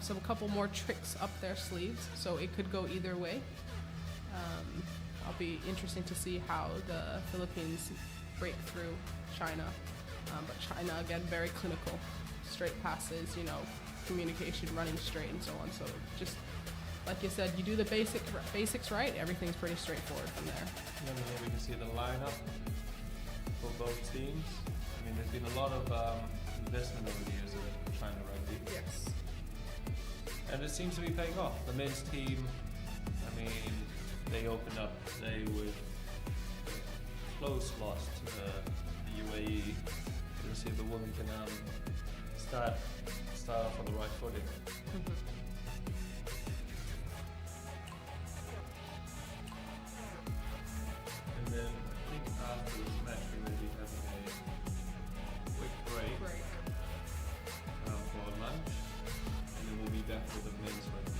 some couple more tricks up their sleeves, so it could go either way. I'll be interesting to see how the Philippines break through China. But China, again, very clinical. Straight passes, communication, running straight, and so on. So just, like you said, you do the basics right, everything's pretty straightforward from there. And then here we can see the lineup for both teams. I mean, there's been a lot of investment over the years in China Rugby. Yes. And it seems to be paying off. The men's team, I mean, they opened up today with close loss to the UAE. You can see the women can start off on the right footing. And then I think after this match we will be having a quick break for lunch, and then we'll be back with the men's rugby.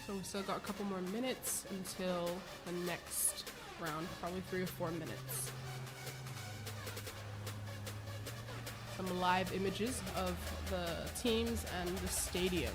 So we still got a couple more minutes until the next round, probably 3 or 4 minutes. Some live images of the teams and the stadium.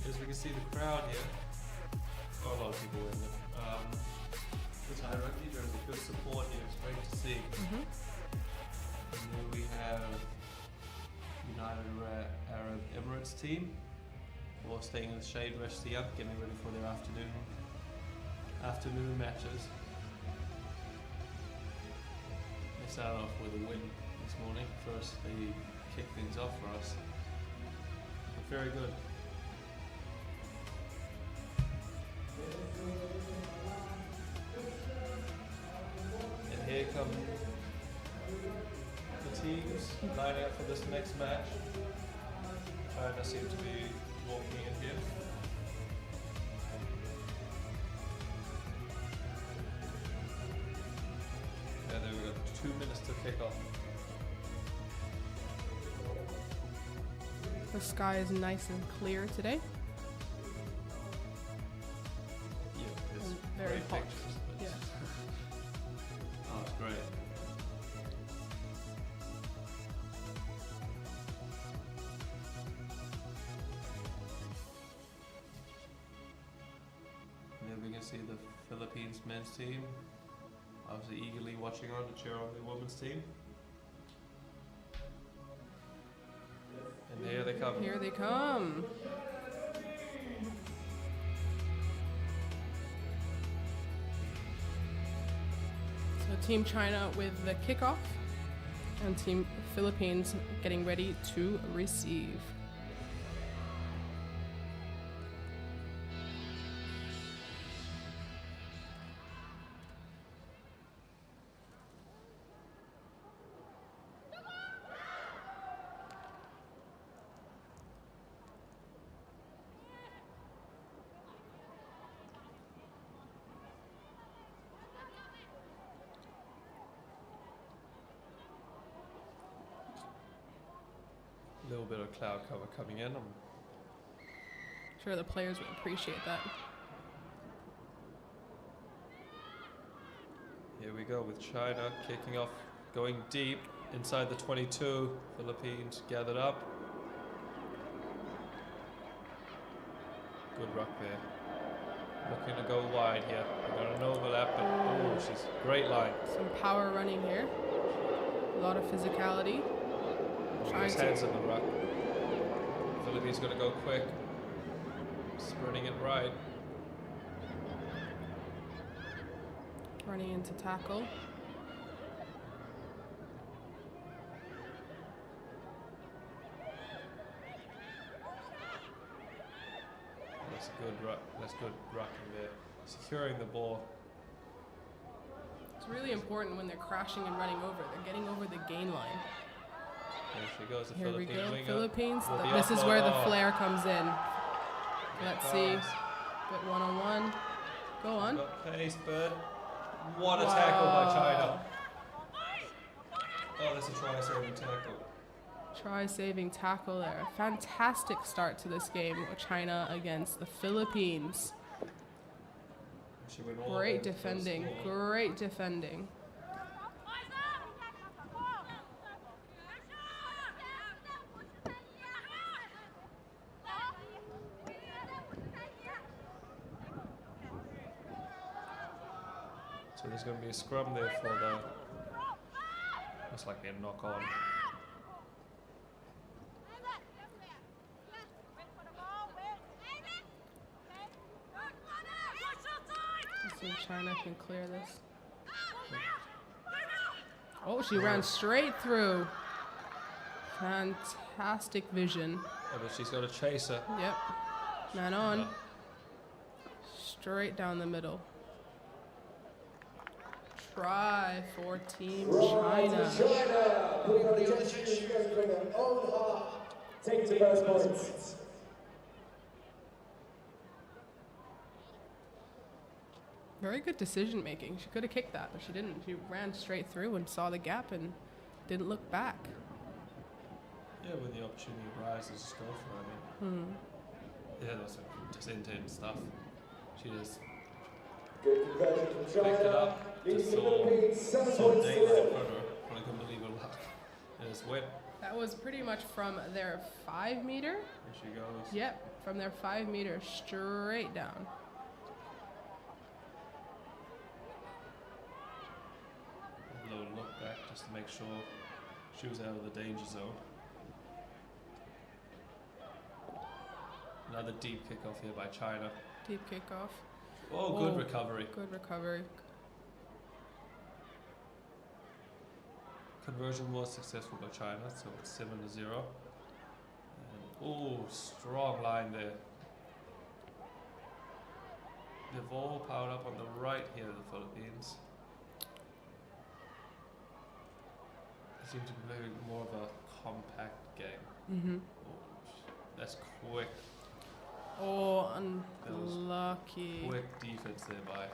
As we can see the crowd here, got a lot of people in it. For Thai Rugby, there's a good support here, it's great to see. And then we have United Arab Emirates team, who are staying in the shade, resting up, getting ready for their afternoon matches. They started off with a win this morning. First they kicked things off for us. But very good. And here come the teams lining up for this next match. China seem to be walking in here. And then we've got 2 minutes to kick off. The sky is nice and clear today. Yeah, it's Very great hot. pictures. Yeah. Oh, it's great. And then we can see the Philippines men's team, obviously eagerly watching on to cheer on the women's team. And here they come. Here they come. So Team China with the kickoff and Team Philippines getting ready to receive. A little bit of cloud cover coming in. Sure, the players would appreciate that. Here we go with China kicking off, going deep inside the 22. Philippines gathered up. Good ruck there. Looking to go wide here. They've got an overlap, but oh, she's great line. Some power running here. A lot of physicality. His hands in the ruck. Philippines got to go quick. Spreading it right. Running into tackle. That's good rucking there. Securing the ball. It's really important when they're crashing and running over. They're getting over the gain line. There she goes, the Here we Philippine go, winger. Philippines. With the This is offload. where the Oh, flare comes in. Let's see. bounce. Bit one-on-one. Go on. Got pace, but what a tackle by China. Oh, that's a try-saving tackle. Try-saving tackle there. Fantastic start to this game with China against the Philippines. She went all Great over the defending. score. Great defending. So there's going to be a scrum there for the. Looks like a knock on. Let's see if China can clear this. Oh, she ran straight through. Fantastic vision. Oh, but she's got a chaser. Yep. Man on. No. Straight down the middle. Try for Team China. China, putting on the attention from their own half, take the first points. Very good decision making. She could have kicked that, but she didn't. She ran straight through and saw the gap and didn't look back. Yeah, when the opportunity arises, just go for it. I mean, yeah, that's just intense stuff. She just Good conversion from picked it China, up, leading just the Philippines 7 saw points to daylight in nil. front of her. I couldn't believe her luck. And just went. That was pretty much from their 5 meter. There she goes. Yep, from their 5 meter straight down. A little look back just to make sure she was out of the danger zone. Another deep kickoff here by China. Deep kickoff. Oh, good Oh. recovery. Good recovery. Conversion was successful by China, so it's 7-0. And, oh, strong line there. They've all powered up on the right here, the Philippines. They seem to be playing more of a compact game. Oh, that's quick Oh, That was unlucky. defense there by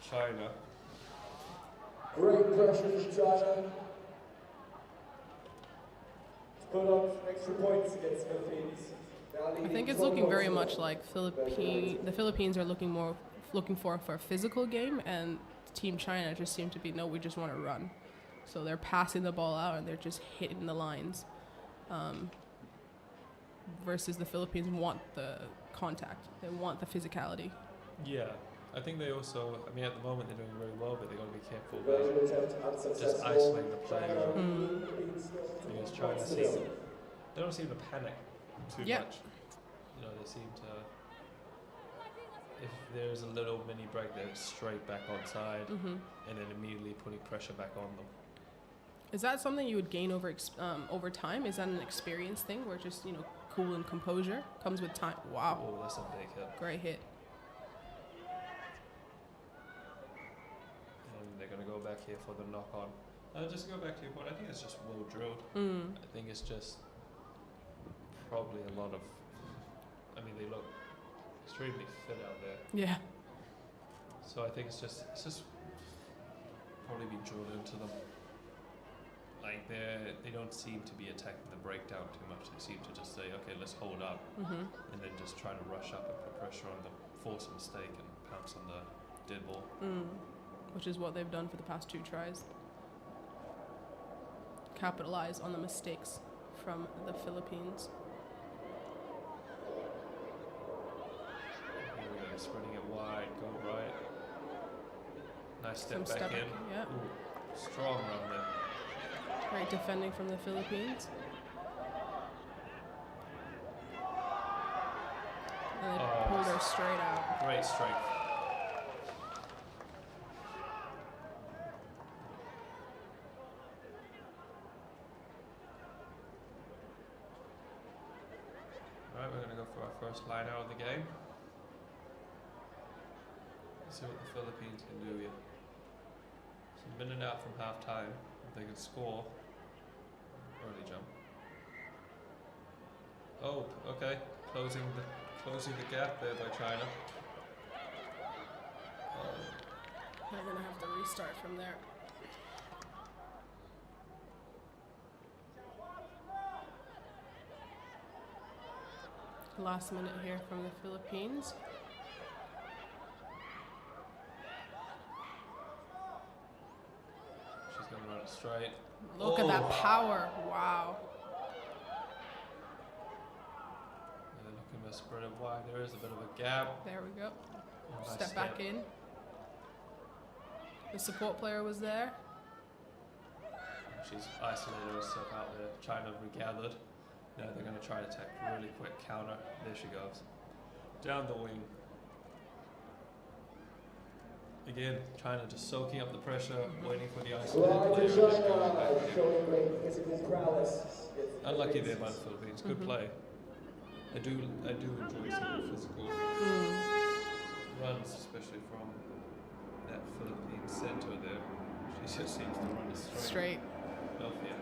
China. Great pressure from China. To put up extra points against the Philippines. Now I leading think it's 12 looking very points. much like the Philippines are looking for a physical game, and Team China just seem to be, no, we just want to run. So they're passing the ball out and they're just hitting the lines. Versus the Philippines want the contact. They want the physicality. Yeah, I think they also, I mean, at the moment they're doing very well, but they've got to be careful. Conversion attempt unsuccessful. Just isolate the player. China, Because China they don't seem to panic too Yep. much. You know, they seem to, if there's a little mini break, they're straight back onside and then immediately putting pressure back on them. Is that something you would gain over time? Is that an experience thing where just, cool and composure comes with time? Wow. Oh, that's a big hit. Great hit. And they're going to go back here for the knock on. Just to go back to your point, I think it's just well drilled. I think it's just probably a lot of, I mean, they look extremely fit out there. Yeah. So I think it's just probably been drilled into them. Like they don't seem to be attacking the breakdown too much. They seem to just say, okay, let's hold up, and then just try to rush up and put pressure on them, force a mistake, and pounce on the dead ball. Which is what they've done for the past 2 tries. Capitalize on the mistakes from the Philippines. Here we go, spreading it wide, go right. Nice step Some back step in. back, yeah. Ooh, strong run there. Great defending from the Philippines. straight out. Great strength. Alright, we're going to go for our first line out of the game. Let's see what the Philippines can do here. So a minute out from half time. If they can score. Early jump. Oh, okay. Closing the gap there by China. They're gonna have to restart from there. Last minute here from the Philippines. She's gonna run it straight. Look at that power! Wow. They're looking to spread it wide. There is a bit of a gap. There we go. Nice Step back in. The support player was there. She's isolated herself out there. China regathered. Now they're going to try to attack really quick counter. There she goes. Down the wing. Again, China just soaking up the pressure, waiting for the isolated player. Just going back showing great physical prowess. Unlucky there by the Philippines. Good play. I do enjoy seeing physical runs, especially from that Philippine center there. She just seems to run straight. No fear.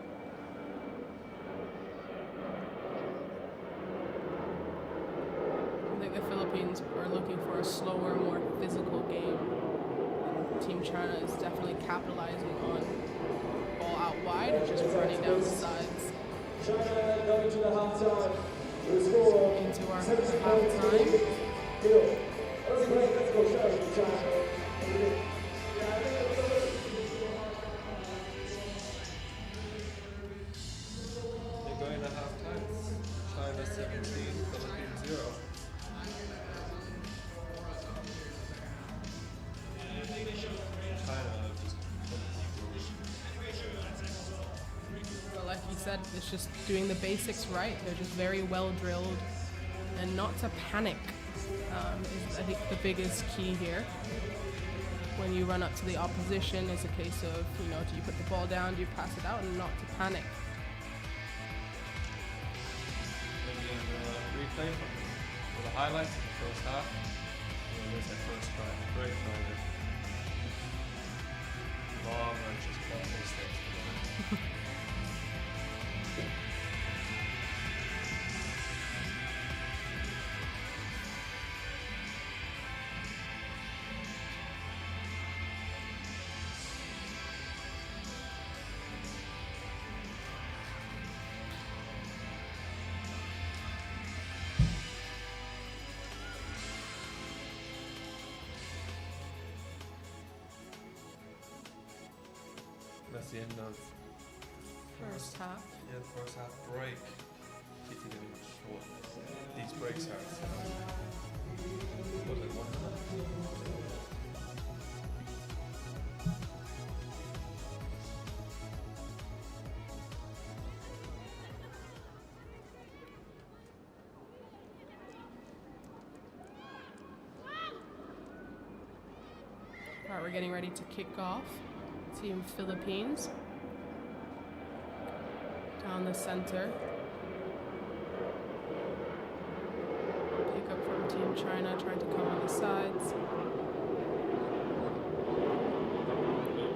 I think the Philippines are looking for a slower, more physical game. And Team China is definitely capitalizing on ball out wide and just running down the sides. China going to the half-time. The score Into our 17-19. half-time. That was a great physical show from China. They're going to half time. China 17, Philippines 0. China just But like you said, it's just doing the basics right. They're just very well drilled, and not to panic is I think the biggest key here. When you run up to the opposition, it's a case of, do you put the ball down, do you pass it out, and not to panic. replay for the highlights of the first half. And there's that first try. Great try there. Long run, just playing these things together. That's the end of First half. yeah, the first half break. Keep it getting short. These breaks are what was it, 1 minute? Alright, we're getting ready to kick off. Team Philippines. Down the center. Pick up from Team China, trying to come on the sides.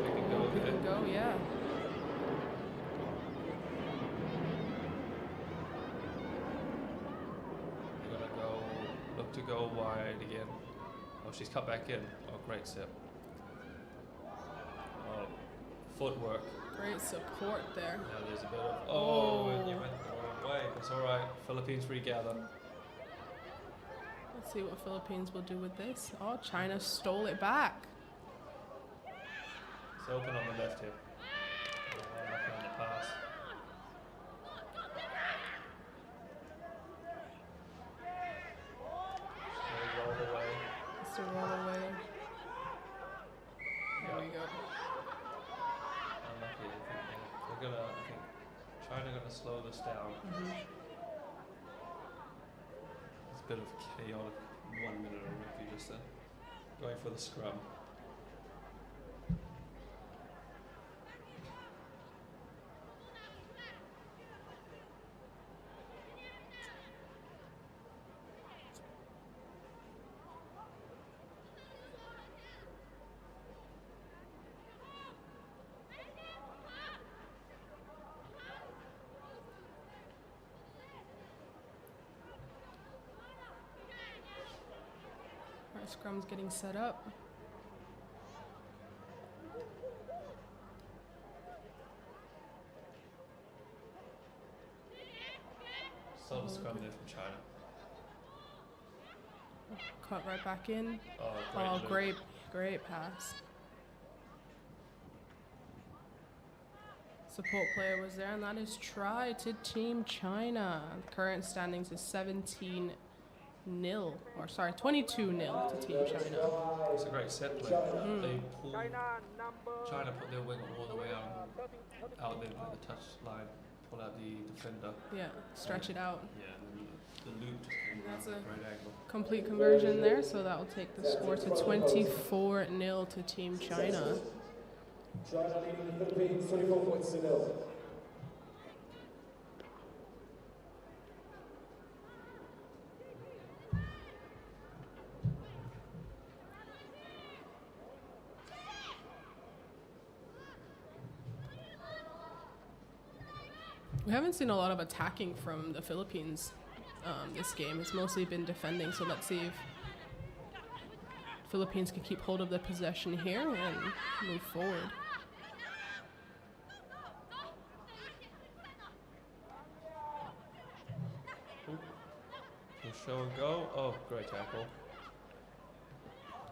Pick and go. Pick and go, yeah. They're gonna go look to go wide again. Oh, she's cut back in. Oh, great sip. Oh, footwork. Great support there. Now there's a bit of and you went the wrong way. It's all right. Philippines regather. Let's see what Philippines will do with this. Oh, China stole it back. It's open on the left here. Lucky on the pass. They roll away. It's a roll away. There we go. Unlucky. I think China gonna slow this down. It's a bit of chaotic 1 minute of rugby just then. Going for the scrum. Our scrum's getting set up. Solid scrum there from China. Cut right back in. Oh, great. Great pass. Support player was there, and that is try to Team China. The current standings is 22-0 to Team China. It's a great set play. They pull, China put their winger all the way out there by the touch line, pull out the defender. Yeah, stretch it out. Yeah, the loop just came around That's at a a great angle. complete conversion there, so that will take the score to 24-0 to Team China. China leading the Philippines 24 points to 0. We haven't seen a lot of attacking from the Philippines this game. It's mostly been defending, so let's see if Philippines can keep hold of the possession here and move forward. We'll show and go. Oh, great tackle.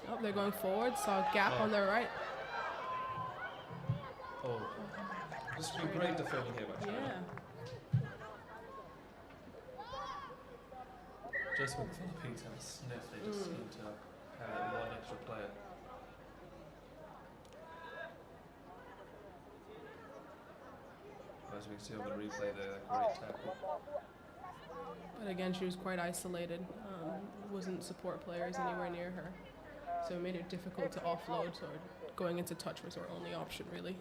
Oh, they're going forward. Saw a gap on their right. Oh, this has been great defending here by China. Yeah. Just when the Philippines have a sniff, they just seem to have one extra player. As we can see on the replay there, great tackle. But again, she was quite isolated. Wasn't support players anywhere near her. So it made it difficult to offload, so going into touch was our only option, really.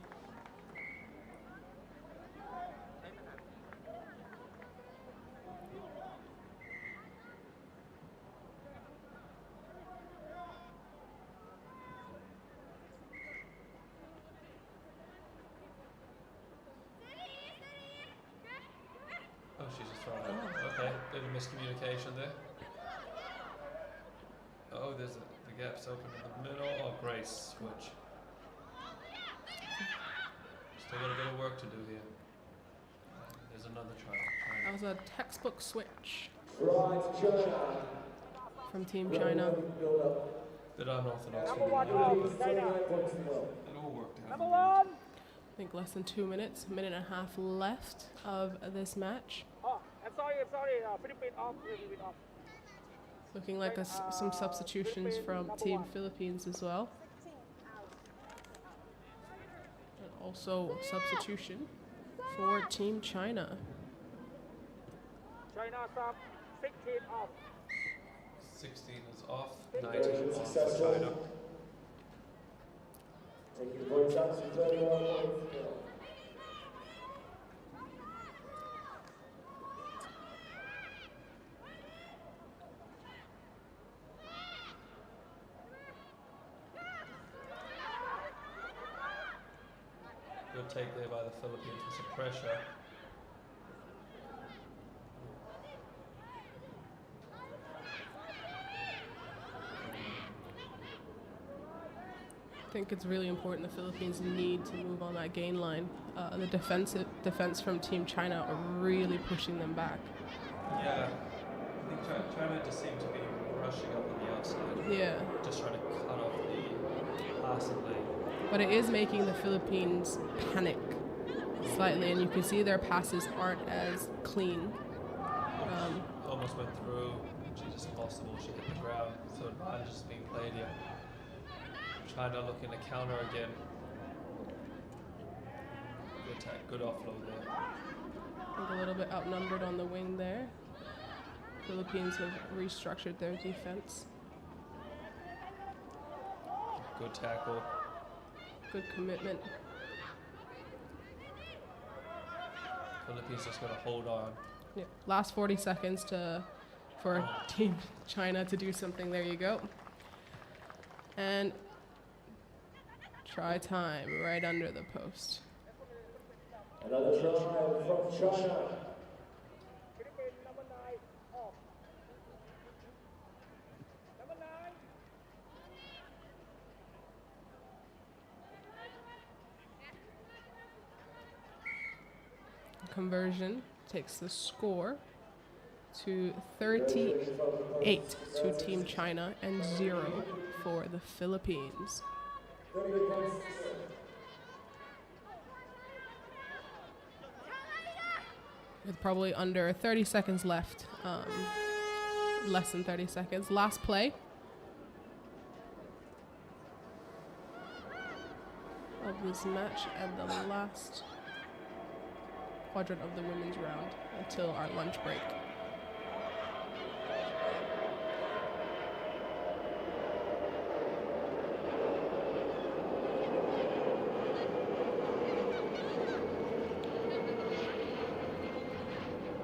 Oh, she's just thrown out. Okay, bit of miscommunication there. Oh, there's the gap's open in the middle. Oh, great switch. Still got a bit of work to do here. There's another try. That was a textbook switch Right, China. from Team China. Bit unorthodox. Number 1 points to 0. It all worked out. I think less than 2 minutes, a minute and a half left of this match. Oh, I'm sorry, Philippines off, off. Looking like some substitutions from Team Philippines as well. And also substitution for Team China. China sub, 16 off. 16 is off, 19 is on for China. Taking the points up to 31 points. Good take there by the Philippines with some pressure. I think it's really important the Philippines need to move on that gain line. The defense from Team China are really pushing them back. Yeah, I think China just seemed to be rushing up on the outside. Yeah, Just trying to cut off the passing lane. but it is making the Philippines panic slightly, and you can see their passes aren't as clean. Almost went through. She just impossible. She hit the ground. So advantage is being played here. China looking to counter again. Good attack, good offload there. I think a little bit outnumbered on the wing there. Philippines have restructured their defense. Good tackle. Good commitment. Philippines just got to hold on. Yeah. Last 40 seconds for Team China to do something. There you go. And try time right under the post. Another try from China. Philippines, number 9, off. Number 9. Conversion takes the score to 38 to Team China and 0 for the Philippines. With probably under 30 seconds left, less than 30 seconds. Last play of this match and the last quadrant of the women's round until our lunch break.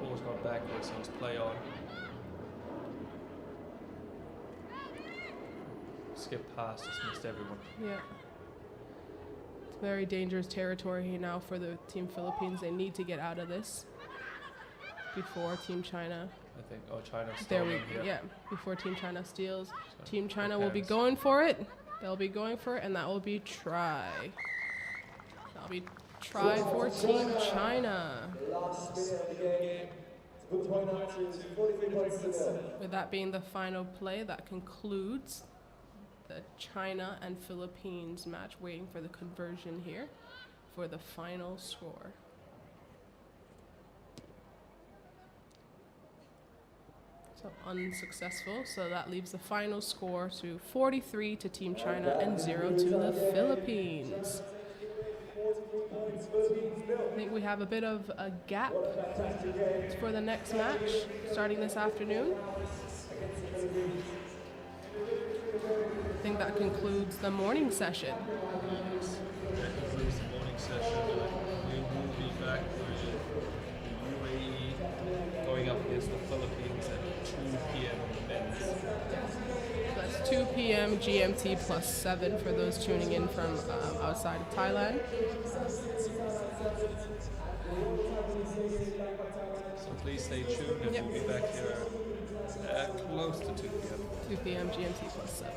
Ball's gone backwards, so it's play on. Skip past, just missed everyone. Yeah. It's very dangerous territory now for the Team Philippines. They need to get out of this before Team China. I think, China's There stolen we here. yeah, before Team China steals. So, Team China good will be hands. going for it. They'll be going for it, and that will be try. That'll be try for Team China. Last minute of the game. To put the point out to 43 points to go. With that being the final play, that concludes the China and Philippines match. Waiting for the conversion here for the final score. So unsuccessful, so that leaves the final score to 43 to Team China and 0 to the Philippines. 43 points, Philippines nil. I think we have a bit of a gap for the next match starting this afternoon. I think that concludes the morning session. That concludes the morning session. We will be back with the UAE going up against the Philippines at 2 p.m. on the men's. That's 2 p.m. GMT plus 7 for those tuning in from outside of Thailand. So please stay tuned and Yep. we'll be back here close to 2 p.m. 2 p.m. GMT plus 7.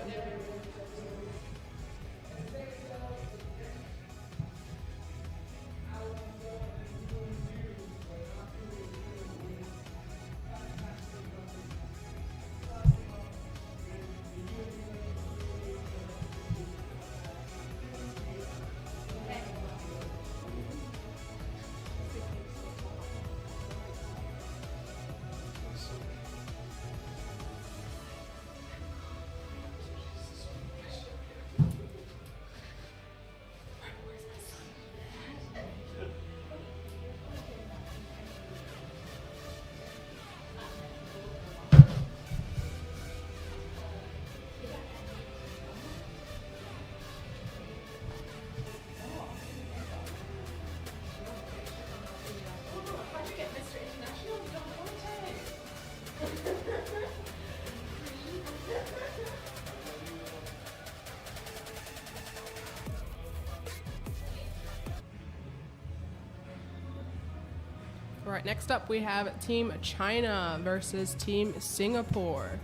All right, next up we have Team China versus Team Singapore.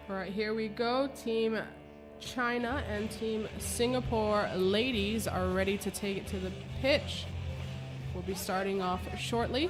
All right, here we go. Team China and Team Singapore ladies are ready to take it to the pitch. We'll be starting off shortly.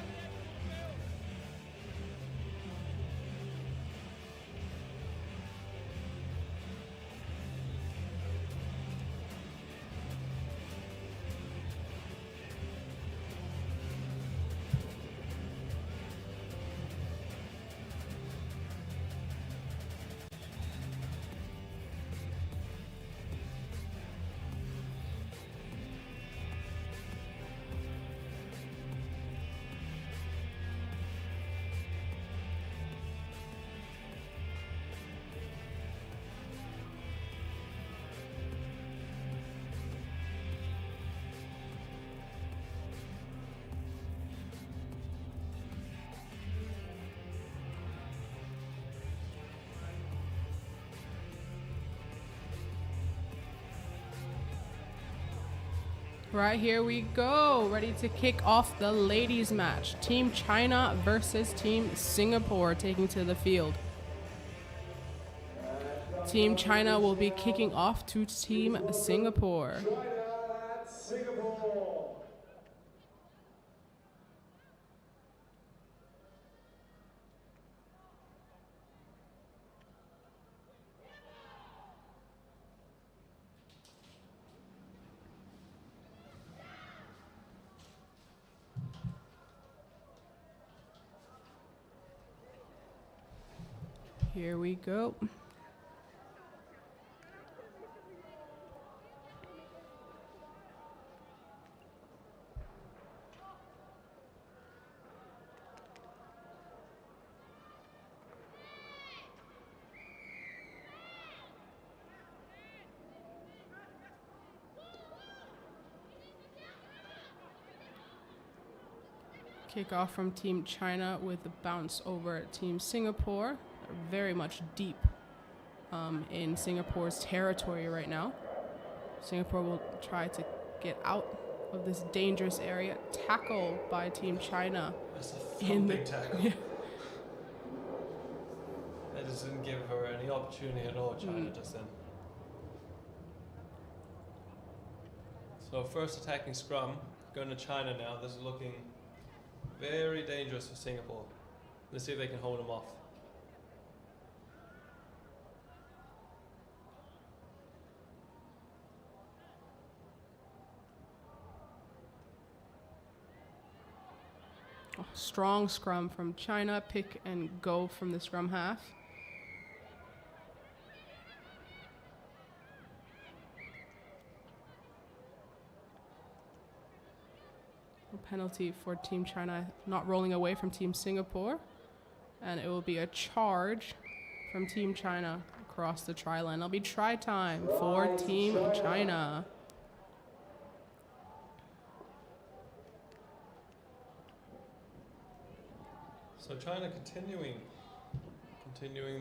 Right, here we go. Ready to kick off the ladies match. Team China versus Team Singapore taking to the field. Team China will be kicking off to Team Singapore. China and Singapore. Here we go. Kickoff from Team China with the bounce over Team Singapore. They're very much deep in Singapore's territory right now. Singapore will try to get out of this dangerous area. Tackle by Team China. That's a big tackle. Yeah. That just didn't give her any opportunity at all, China, just then. So first attacking scrum, going to China now. This is looking very dangerous for Singapore. Let's see if they can hold them off. Oh, strong scrum from China. Pick and go from the scrum half. Penalty for Team China not rolling away from Team Singapore, and it will be a charge from Team China across the try line. It'll be try time for Team China. So China continuing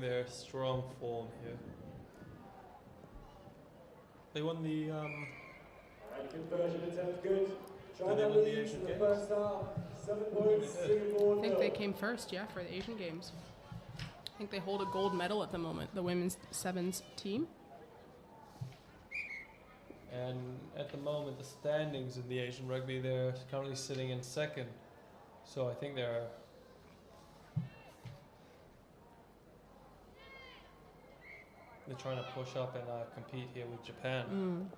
their strong form here. They won the And conversion attempt good. Did China they win the leads Asian in the Games? first half. 7 points, Maybe they did. Singapore I think nil. they came first, yeah, for the Asian Games. I think they hold a gold medal at the moment, the women's sevens team. and at the moment the standings in the Asian Rugby, they're currently sitting in second. So I think they're trying to push up and compete here with Japan.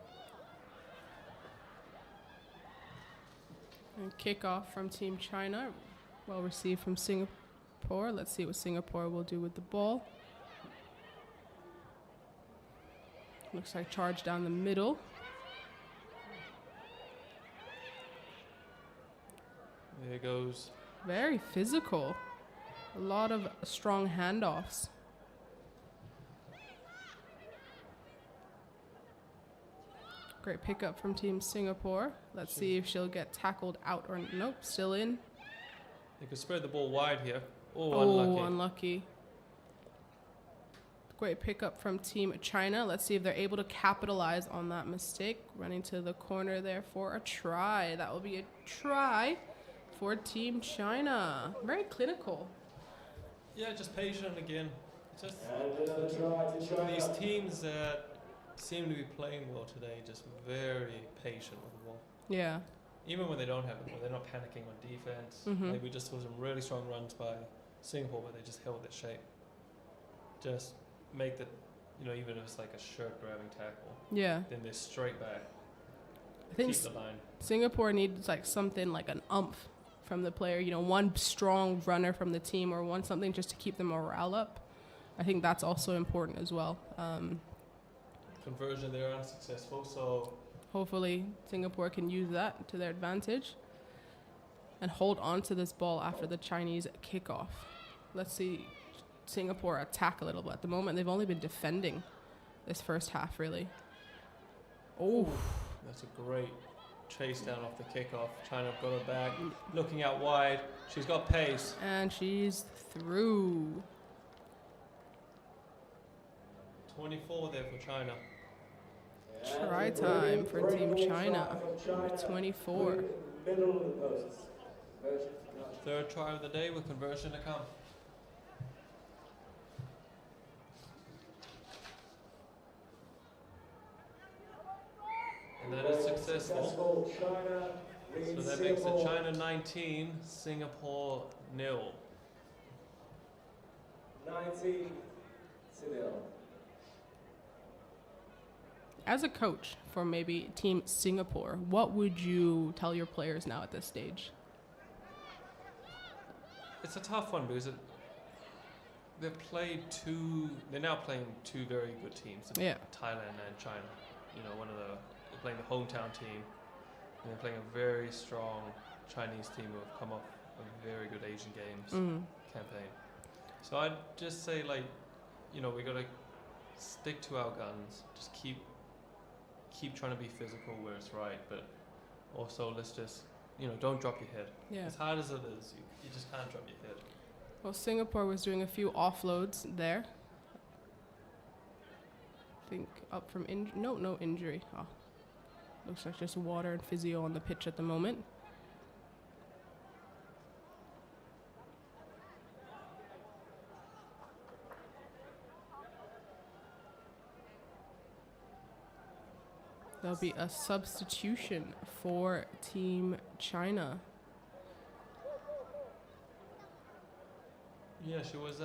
And kickoff from Team China. Well received from Singapore. Let's see what Singapore will do with the ball. Looks like charge down the middle. There goes. Very physical. A lot of strong handoffs. Great pickup from Team Singapore. Let's see if she'll get tackled out or nope, still in. They could spread the ball wide here. Oh, Oh, unlucky. unlucky. Great pickup from Team China. Let's see if they're able to capitalize on that mistake. Running to the corner there for a try. That will be a try for Team China. Very clinical. Yeah, just patient again. It's just And another try to China. these teams that seem to be playing well today, just very patient with the ball. Yeah. Even when they don't have the ball, they're not panicking on defense. Mhm. Like we just saw some really strong runs by Singapore, where they just held their shape. Just make the, even if it's like a shirt grabbing tackle, Yeah. then they're straight back. I think Keep the line. Singapore needs like something like an umph from the player, one strong runner from the team or something just to keep the morale up. I think that's also important as well. Conversion, they're unsuccessful, so Hopefully Singapore can use that to their advantage and hold on to this ball after the Chinese kickoff. Let's see Singapore attack a little bit. At the moment, they've only been defending this first half, really. Oh, that's a great chase down off the kickoff. China got her back, looking out wide. She's got pace. and she's through. 24 there for China. Try time for Team China. Number 24. Middle of the posts. Conversion. Third try of the day with conversion to come. And that is successful. China So leads that makes it Singapore. China 19, Singapore 0. 19-0. As a coach for maybe Team Singapore, what would you tell your players now at this stage? It's a tough one because they're now playing two very good teams, Yeah. Thailand and China. They're playing the hometown team, and they're playing a very strong Chinese team who have come off a very good Asian Games campaign. So I'd just say, we got to stick to our guns. Just keep trying to be physical where it's right, but also let's just, don't drop your head. Yeah. As hard as it is, you just can't drop your head. Well, Singapore was doing a few offloads there. I think up from no injury. Oh, looks like just water and physio on the pitch at the moment. There'll be a substitution for Team China. Yeah, she was.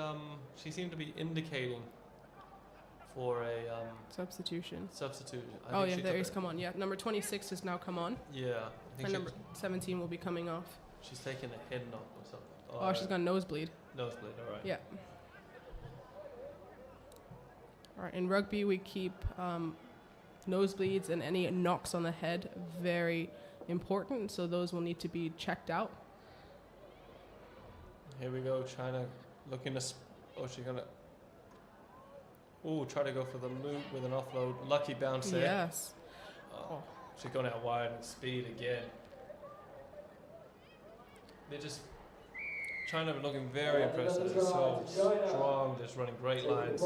She seemed to be indicating for a Substitution. substitute. Oh yeah, she there took he's it. come on. Yeah, number 26 has now come on, Yeah, I think and number 17 will be coming off. she's taking a head knock or something. Oh, she's got a nosebleed. nosebleed. All right. Yeah. All right. In rugby, we keep nosebleeds and any knocks on the head very important. So those will need to be checked out. Here we go. China looking to. She's gonna. Try to go for the loop with an offload. Lucky bounce there. Yes. Oh, she's gone out wide and speed again. They're just. China looking very impressive. They're so strong, just running great lines.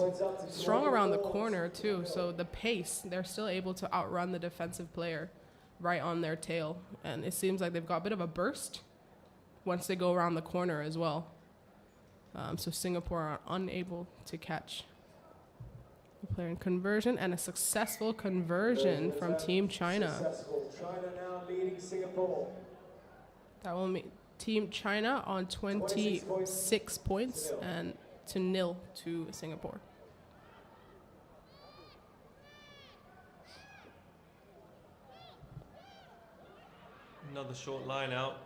Strong around the corner too. So the pace, they're still able to outrun the defensive player right on their tail. And it seems like they've got a bit of a burst once they go around the corner as well. So Singapore are unable to catch the player in conversion, and a successful conversion from Team China. Successful. China now leading Singapore. That will make Team China on 26 points and to 0 to Singapore. Another short line out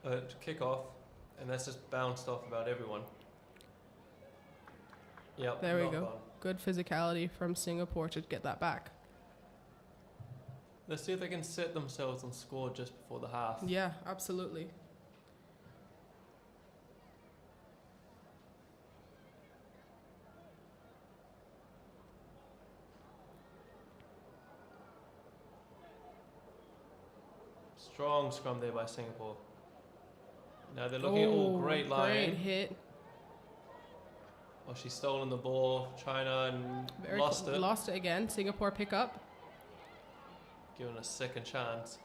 to kick off, and that's just bounced off about everyone. Yep. There we knock go. on. Good physicality from Singapore to get that back. Let's see if they can set themselves and score just before the half. Yeah, absolutely. Strong scrum there by Singapore. Now they're looking at great line. Great hit. Oh, she's stolen the ball. China and lost it. Lost it again. Singapore pick up. Given a second chance.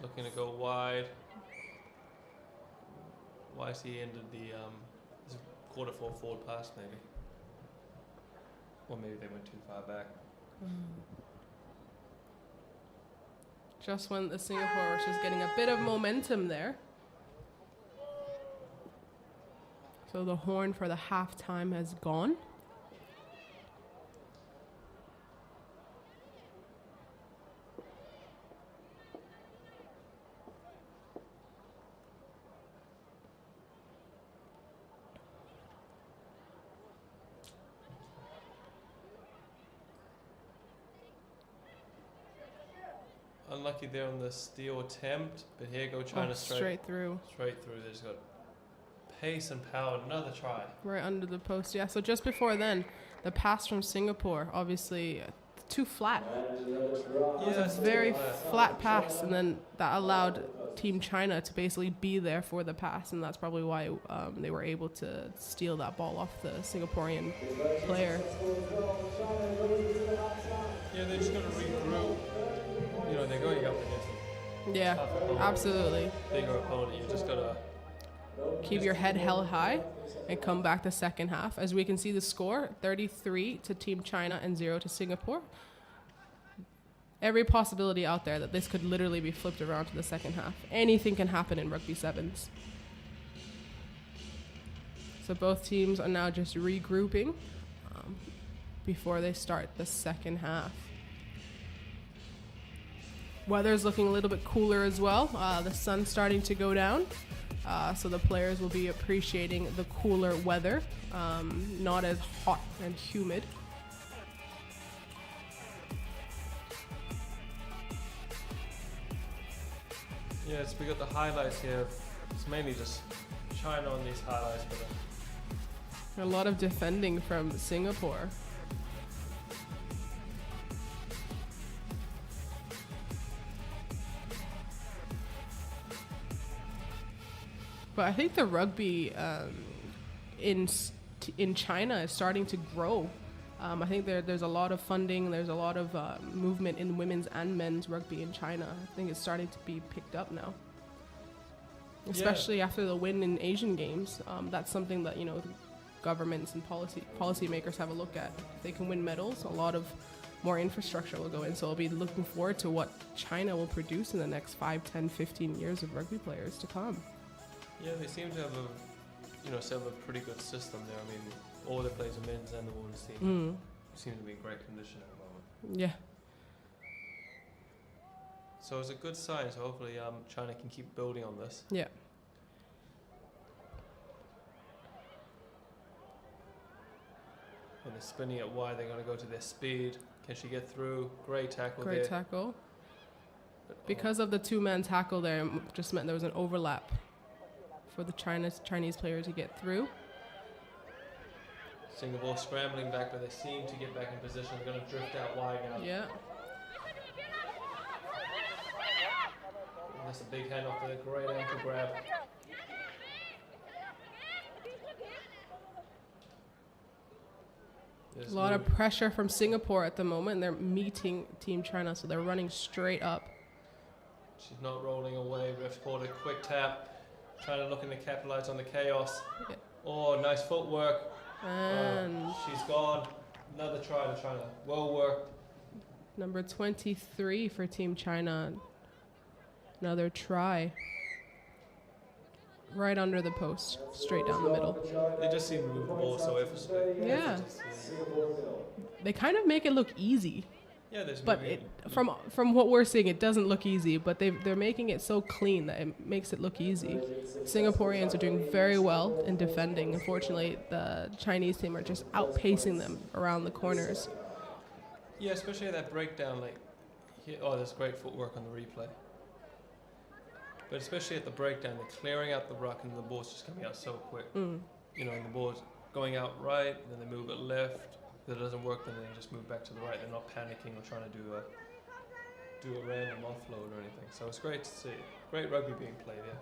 Looking to go wide. YC ended the quarter 4 forward pass maybe. Or maybe they went too far back. Just when the Singapore was just getting a bit of momentum there. So the horn for the halftime has gone. Unlucky there on the steal attempt, but here go China Oh, straight through. Straight through. They just got pace and power. Another try. Right under the post, yeah. So just before then, the pass from Singapore, obviously too flat. It was a very flat pass, and then that allowed Team China to basically be there for the pass, and that's probably why they were able to steal that ball off the Singaporean player. Yeah, they just got to regroup. You know, they're going up against Yeah, tough opponent, absolutely. bigger opponent. You just got to... Keep your head held high and come back the second half. As we can see the score, 33 to Team China and 0 to Singapore. Every possibility out there that this could literally be flipped around to the second half. Anything can happen in rugby sevens. So both teams are now just regrouping before they start the second half. Weather's looking a little bit cooler as well. The sun's starting to go down. So the players will be appreciating the cooler weather, not as hot and humid. Yes, we got the highlights here. It's mainly just China on these highlights, but A lot of defending from Singapore. But I think the rugby in China is starting to grow. I think there's a lot of funding, there's a lot of movement in women's and men's rugby in China. I think it's starting to be picked up now. Especially after the win in Asian Games. That's something that, governments and policymakers have a look at. If they can win medals, a lot of more infrastructure will go in. So I'll be looking forward to what China will produce in the next 5, 10, 15 years of rugby players to come. yeah, they seem to have set up a pretty good system there. I mean, all the players, the men's and the women's team, seem to be in great condition at the moment. Yeah. So it's a good sign. So hopefully, China can keep building on this. Yeah. When they're spinning it wide, they're going to go to their speed. Can she get through? Great tackle there. Great tackle. Because of the two-man tackle there, it just meant there was an overlap for the Chinese player to get through. Singapore scrambling back, but they seem to get back in position. They're going to drift out wide now. Yeah. And that's a big hand off there. Great ankle grab. A lot of pressure from Singapore at the moment. They're meeting Team China, so they're running straight up. She's not rolling away. Ref's called a quick tap. China looking to capitalize on the chaos. Yeah. Oh, nice footwork. And She's gone. Another try to China. Well worked. number 23 for Team China. Another try. Right under the post, straight down the middle. They just seem to move the ball so effortlessly. Yeah. They kind of make it look easy. Yeah, there's But from what we're seeing, it doesn't look easy. But they're making it so clean that it makes it look easy. Singaporeans are doing very well in defending. Unfortunately, the Chinese team are just outpacing them around the corners. Yeah, especially at that breakdown. There's great footwork on the replay. But especially at the breakdown, they're clearing out the ruck and the ball's just coming out so quick. And the ball's going out right, then they move it left. If it doesn't work, then they just move back to the right. They're not panicking or trying to do a random offload or anything. So it's great to see. Great rugby being played, yeah.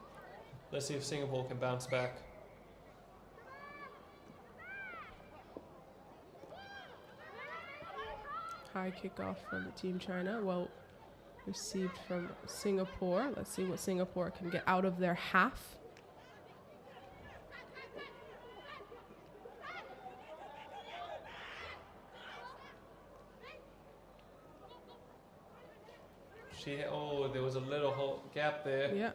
Let's see if Singapore can bounce back. High kickoff from the Team China. Well received from Singapore. Let's see what Singapore can get out of their half. There was a little gap there. Yeah.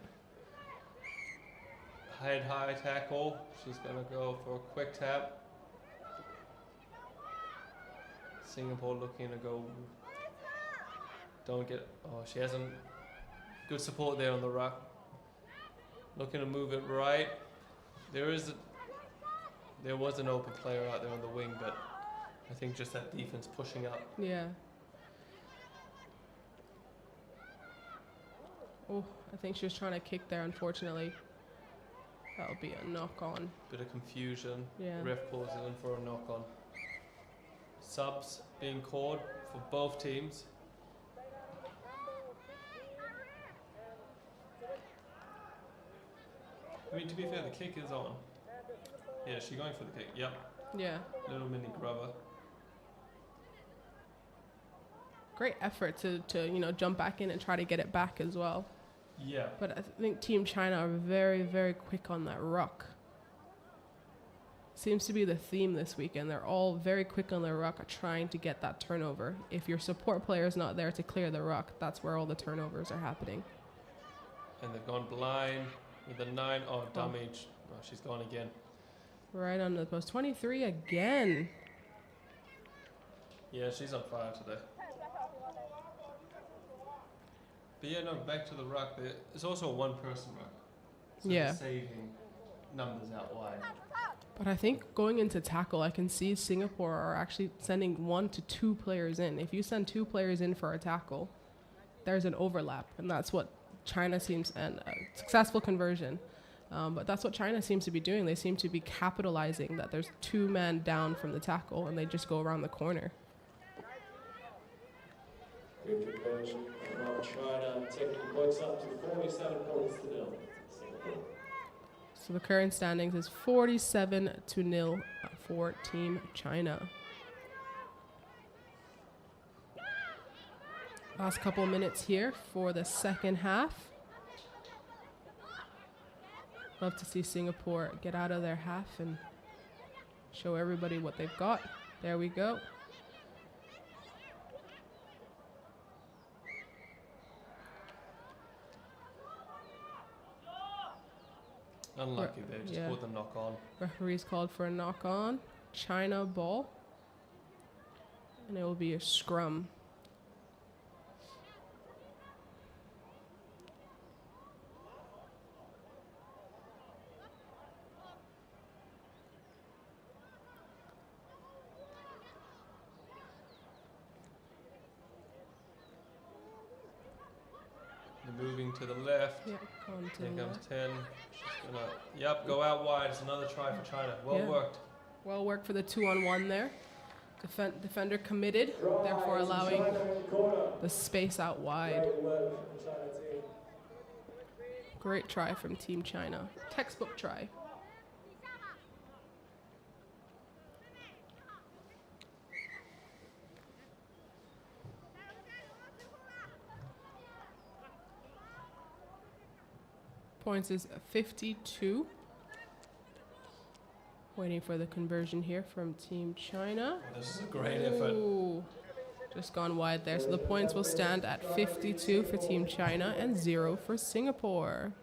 Head high tackle. She's gonna go for a quick tap. Singapore looking to go. Don't get. Oh, she hasn't. Good support there on the ruck. Looking to move it right. There was an open player out there on the wing, but I think just that defense pushing up. Yeah. Oh, I think she was trying to kick there, unfortunately. That'll be a knock on. Bit of confusion. Yeah. Ref pulls it in for a knock on. Subs being called for both teams. I mean, to be fair, the kick is on. Yeah, she's going for the kick. Yep. Yeah. Little mini grubber. Great effort to jump back in and try to get it back as well. Yeah. But I think Team China are very, very quick on that ruck. Seems to be the theme this weekend. They're all very quick on the ruck, trying to get that turnover. If your support player is not there to clear the ruck, that's where all the turnovers are happening. And they've gone blind with a 9. Oh, damage. Oh, she's gone again. Right on the post. 23 again. Yeah, she's on fire today. But yeah, no, back to the ruck. It's also a one-person ruck. So Yeah. they're saving numbers out wide. But I think going into tackle, I can see Singapore are actually sending 1 to 2 players in. If you send 2 players in for a tackle, there's an overlap, and that's what China seems, and a successful conversion. But that's what China seems to be doing. They seem to be capitalizing that there's 2 men down from the tackle, and they just go around the corner. Good conversion from China, taking the points up to 47 points to 0. Singapore. So the current standings is 47-0 for Team China. Last couple minutes here for the second half. Love to see Singapore get out of their half and show everybody what they've got. There we go. Unlucky there, just Yeah. pulled the knock on. Referee's called for a knock on. China ball. And it will be a scrum. They're moving to the left. Yeah, on to Here the comes left. 10. She's gonna, go out wide. It's another try for China. Well Yeah. worked. Well worked for the 2-on-1 there. Defender committed, therefore allowing the space out wide. Great work from the China team. Great try from Team China. Textbook try. Points is 52. Waiting for the conversion here from Team China. This is a great effort. Ooh, just gone wide there. So the points will stand at 52 for Team China and 0 for Singapore.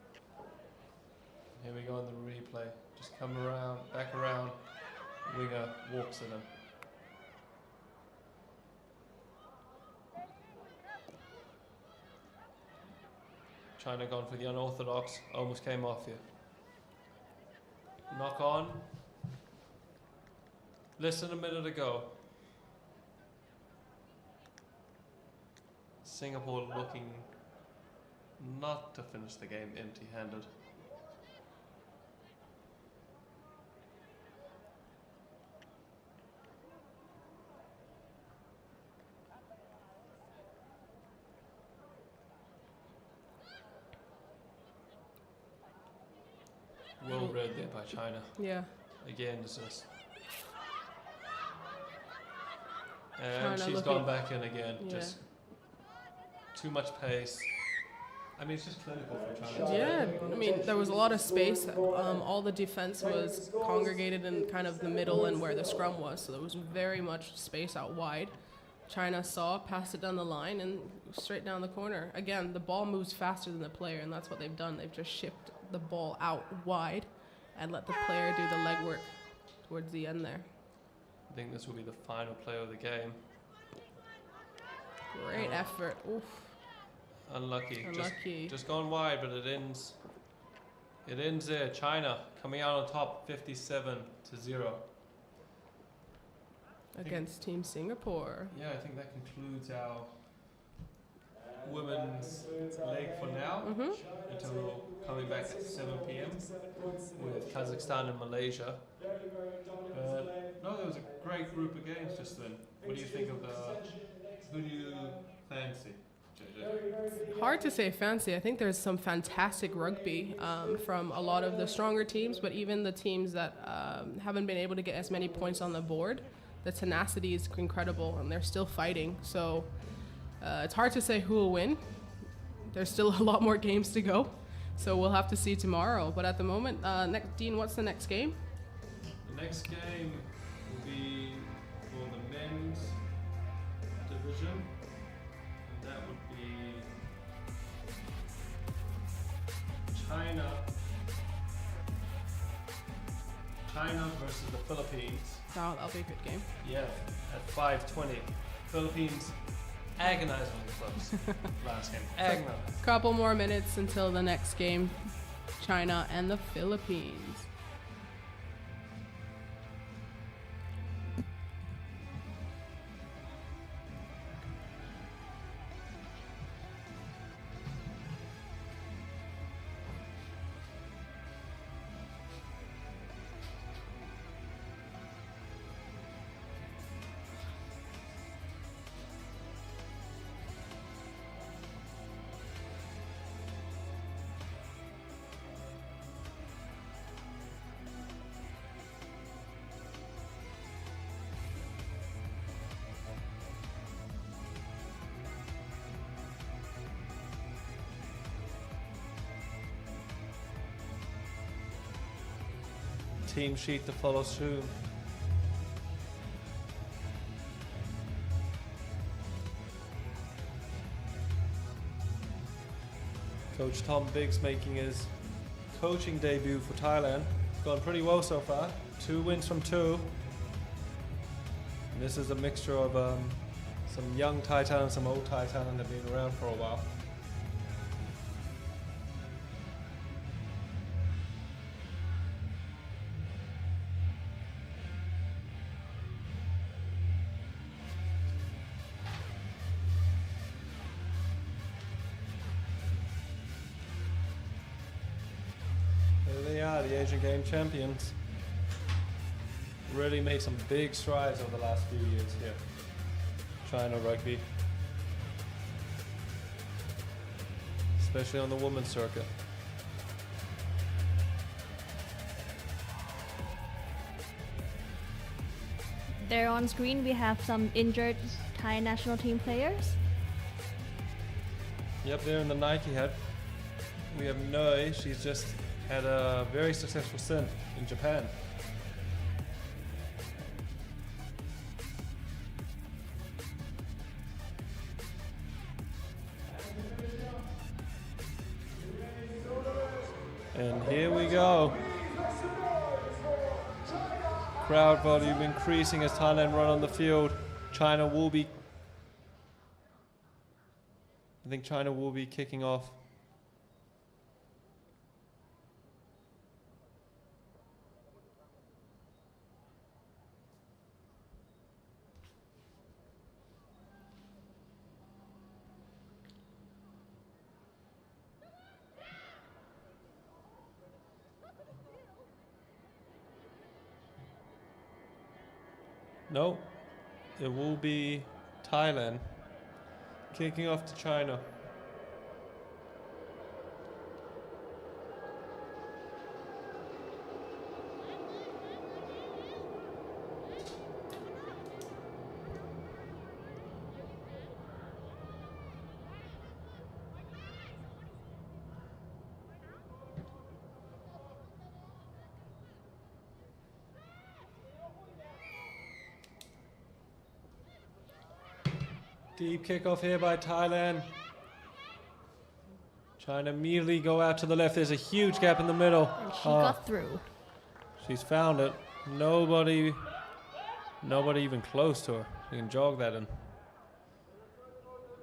Here we go on the replay. Just come around, back around. Winger walks in him. China gone for the unorthodox. Almost came off you. Knock on. Less than a minute ago. Singapore looking not to finish the game empty-handed. Well read there by China. Yeah. Again, it's just. China And she's looking- gone back in again. Yeah. Just too much pace. I mean, it's just clinical for China. Yeah, I mean, there was a lot of space. All the defense was congregated in kind of the middle and where the scrum was, so there was very much space out wide. China saw, passed it down the line, and straight down the corner. Again, the ball moves faster than the player, and that's what they've done. They've just shipped the ball out wide and let the player do the legwork towards the end there. I think this will be the final play of the game. Great effort. Oof. Unlucky. Unlucky. Just gone wide, but it ends. It ends there. China coming out on top, 57-0. Against Team Singapore. Yeah, I think that concludes our women's leg for now. Until coming back at 7 p.m. with Kazakhstan and Malaysia. No, there was a great group of games just then. What do you think of who do you fancy? Hard to say fancy. I think there's some fantastic rugby from a lot of the stronger teams, but even the teams that haven't been able to get as many points on the board, the tenacity is incredible, and they're still fighting. So it's hard to say who will win. There's still a lot more games to go, so we'll have to see tomorrow. But at the moment, Dean, what's the next game? The next game will be for the men's division, and that would be China versus the Philippines. Oh, that'll be a good game. Yeah, at 5:20. Philippines agonizingly close last game. Agonizing. Couple more minutes until the next game, China and the Philippines. Team sheet to follow soon. Coach Tom Biggs making his coaching debut for Thailand. Gone pretty well so far. 2 wins from 2. And this is a mixture of some young Thai talent, some old Thai talent that have been around for a while. The Asian Game champions really made some big strides over the last few years here. China rugby, especially on the women's circuit. There on screen we have some injured Thai national team players. Yep, there in the Nike hat we have Noi. She's just had a very successful stint in Japan. And here we go. Crowd volume increasing as Thailand run on the field. China will be kicking off. No, it will be Thailand kicking off to China. Deep kickoff here by Thailand. Trying to immediately go out to the left. There's a huge gap in the middle. And she got through. She's found it. Nobody even close to her. You can jog that in.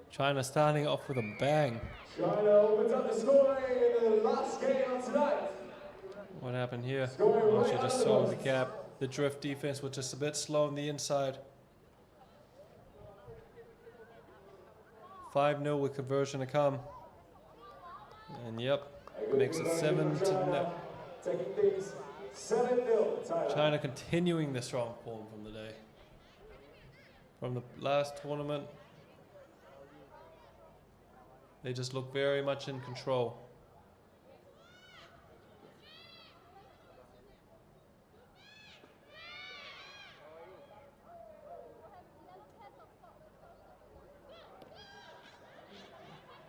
China starting off with a bang. China opens up the scoreline in the last game of tonight. What happened here? Oh, she just saw the gap. The drift defense was just a bit slow on the inside. 5-0 with conversion to come. And yep, makes it 7-0. Taking things 7-0 Thailand. China continuing the strong form from the day. From the last tournament, they just look very much in control.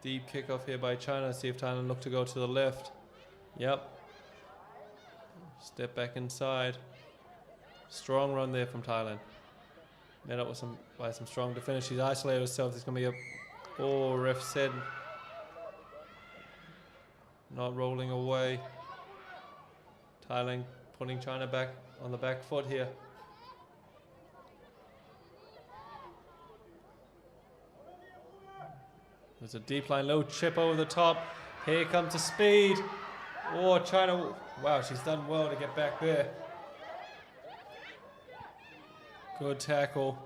Deep kickoff here by China. See if Thailand look to go to the left. Yep. Step back inside. Strong run there from Thailand. Met up with some strong defenders. She's isolated herself. There's going to be a... Oh, ref said... Not rolling away. Thailand putting China back on the back foot here. There's a deep line, low chip over the top. Here comes the speed. Oh, China. Wow, she's done well to get back there. Good tackle.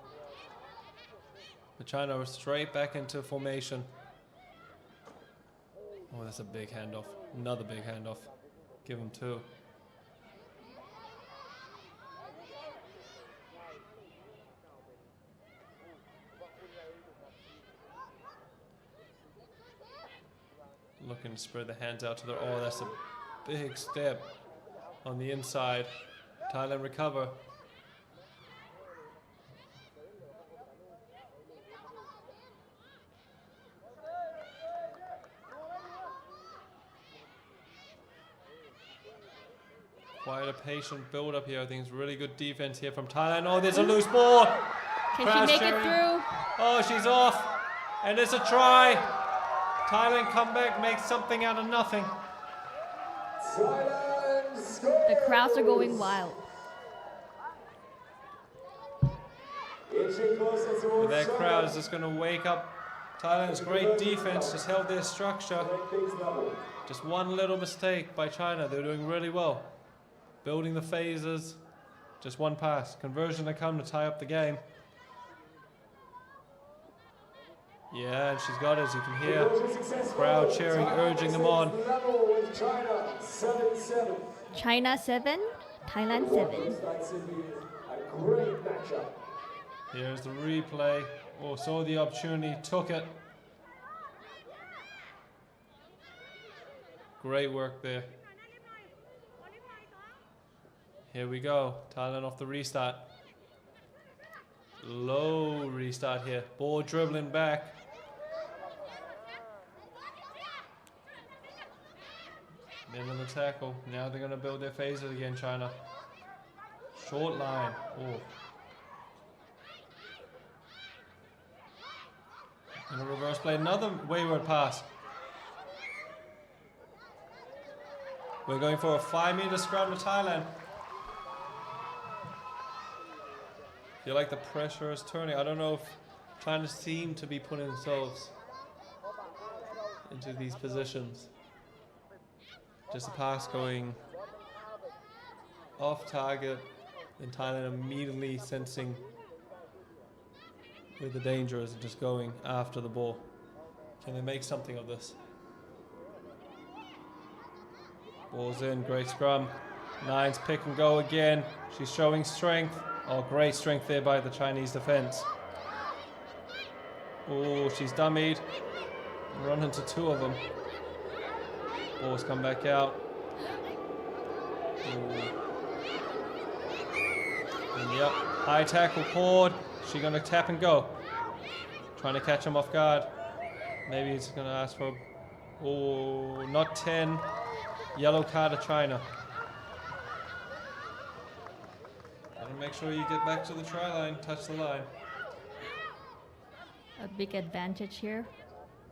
But China was straight back into formation. Oh, that's a big handoff. Another big handoff. Give him two. Looking to spread the hands out to the... Oh, that's a big step on the inside. Thailand recover. Quite a patient build up here. I think it's really good defense here from Thailand. Oh, there's a loose ball. Can she make it through? Oh, she's off. And it's a try. Thailand come back, make something out of nothing. The crowds are going wild. And that crowd is just going to wake up. Thailand's great defense just held their structure. Just one little mistake by China. They're doing really well. Building the phases. Just one pass. Conversion to come to tie up the game. Yeah, and she's got it, as you can hear. Crowd cheering, urging them on. China 7, Thailand 7. Here's the replay. Oh, saw the opportunity, took it. Great work there. Here we go. Thailand off the restart. Low restart here. Ball dribbling back. Middle of the tackle. Now they're going to build their phases again, China. Short line. Oh. And a reverse play. Another wayward pass. We're going for a 5-meter scrum to Thailand. Feel like the pressure is turning. I don't know if China seem to be putting themselves into these positions. Just a pass going off target, and Thailand immediately sensing where the danger is and just going after the ball. Can they make something of this? Ball's in, great scrum. Nine's pick and go again. She's showing strength. Oh, great strength there by the Chinese defense. Oh, she's dummied. Run into two of them. Ball's come back out. Ooh. And yep, high tackle cord. She's gonna tap and go. Trying to catch him off guard. Maybe he's gonna ask for, oh, not 10. Yellow card to China. Gotta make sure you get back to the try line, touch the line. a big advantage here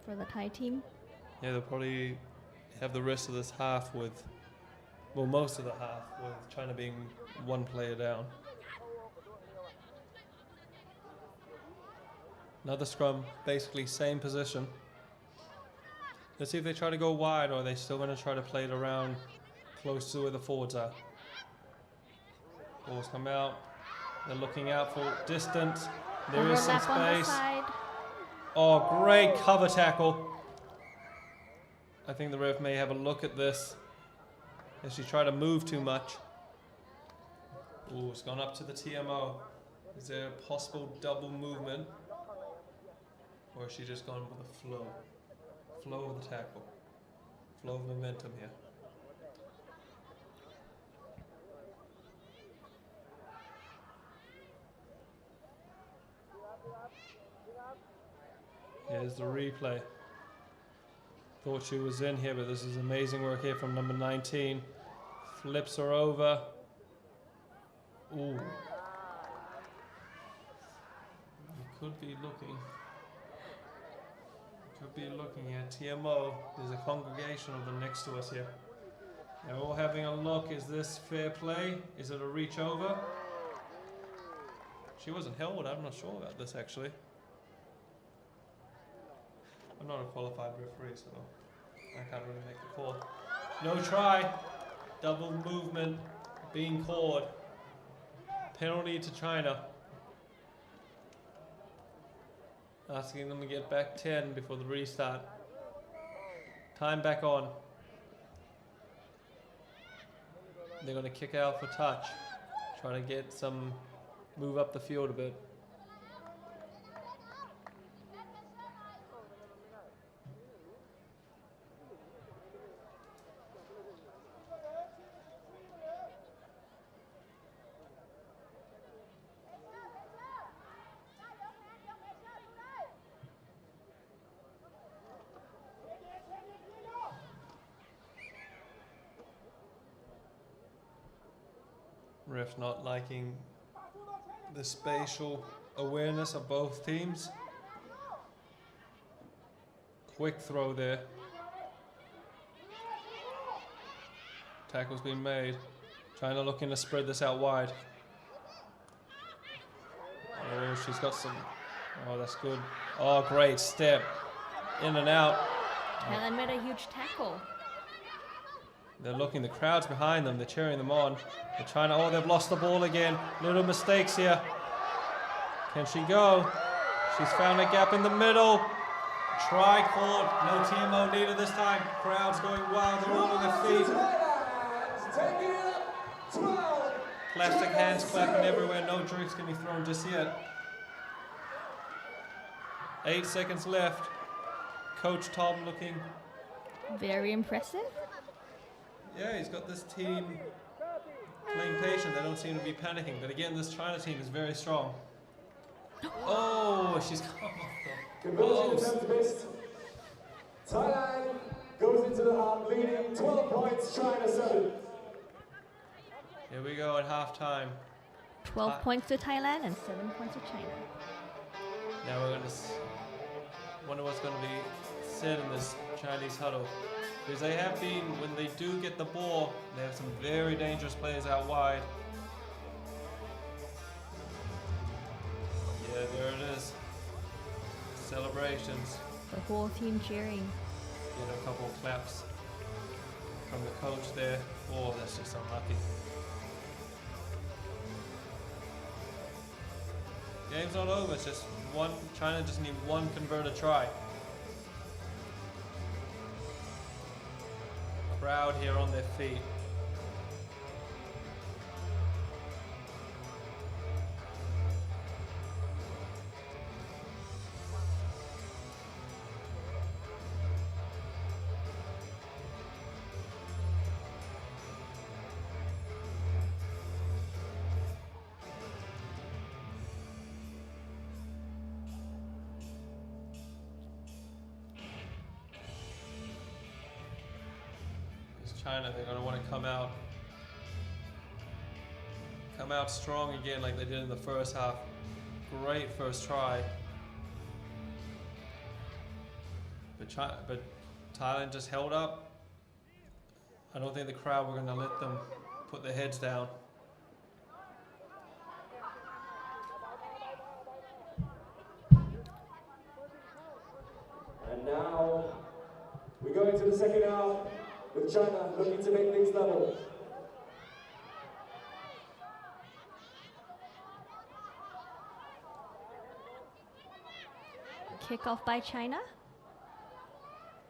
for the Thai team. Yeah, they'll probably have the rest of this half with, well, most of the half with China being one player down. Another scrum, basically same position. Let's see if they try to go wide, or are they still going to try to play it around close to where the forwards are. Balls come out. They're looking out for distance. There is some Overlap on the space. side. Oh, great cover tackle. I think the ref may have a look at this as she tried to move too much. Ooh, it's gone up to the TMO. Is there a possible double movement? Or has she just gone with the flow? Flow of the tackle. Flow of momentum here. Here's the replay. Thought she was in here, but this is amazing work here from number 19. Flips her over. Ooh. You could be looking. Could be looking at TMO. There's a congregation of them next to us here. They're all having a look. Is this fair play? Is it a reach over? She wasn't held. I'm not sure about this actually. I'm not a qualified referee, so I can't really make the call. No try. Double movement being called. Penalty to China. Asking them to get back 10 before the restart. Time back on. They're going to kick out for touch. Trying to get some move up the field a bit. Ref not liking the spatial awareness of both teams. Quick throw there. Tackle's been made. China looking to spread this out wide. Oh, she's got some. Oh, that's good. Oh, great step. In and out. Thailand made a huge tackle. They're looking, the crowd's behind them, they're cheering them on. They're trying to, oh, they've lost the ball again. Little mistakes here. Can she go? She's found a gap in the middle. Try called, no TMO needed this time. Crowd's going wild, they're all on their feet. Plastic hands clapping everywhere, no drinks can be thrown just yet. 8 seconds left. Coach Tom looking. Very impressive. Yeah, he's got this team playing patient. They don't seem to be panicking. But again, this China team is very strong. Oh, she's come off the Conversion attempt missed. Thailand goes into the half leading 12 points, China 7. Here we go at halftime. 12 points to Thailand and 7 points to China. Now we're going to wonder what's going to be said in this Chinese huddle. Because they have been, when they do get the ball, they have some very dangerous players out wide. Yeah, there it is. Celebrations. The whole team cheering. Get a couple of claps from the coach there. Oh, that's just unlucky. Game's not over, it's just one. China just need one converted try. Crowd here on their feet. China, they're going to want to come out strong again like they did in the first half. Great first try. But Thailand just held up. I don't think the crowd were going to let them put their heads down. And now we go into the second half with China looking to make things level. Kickoff by China.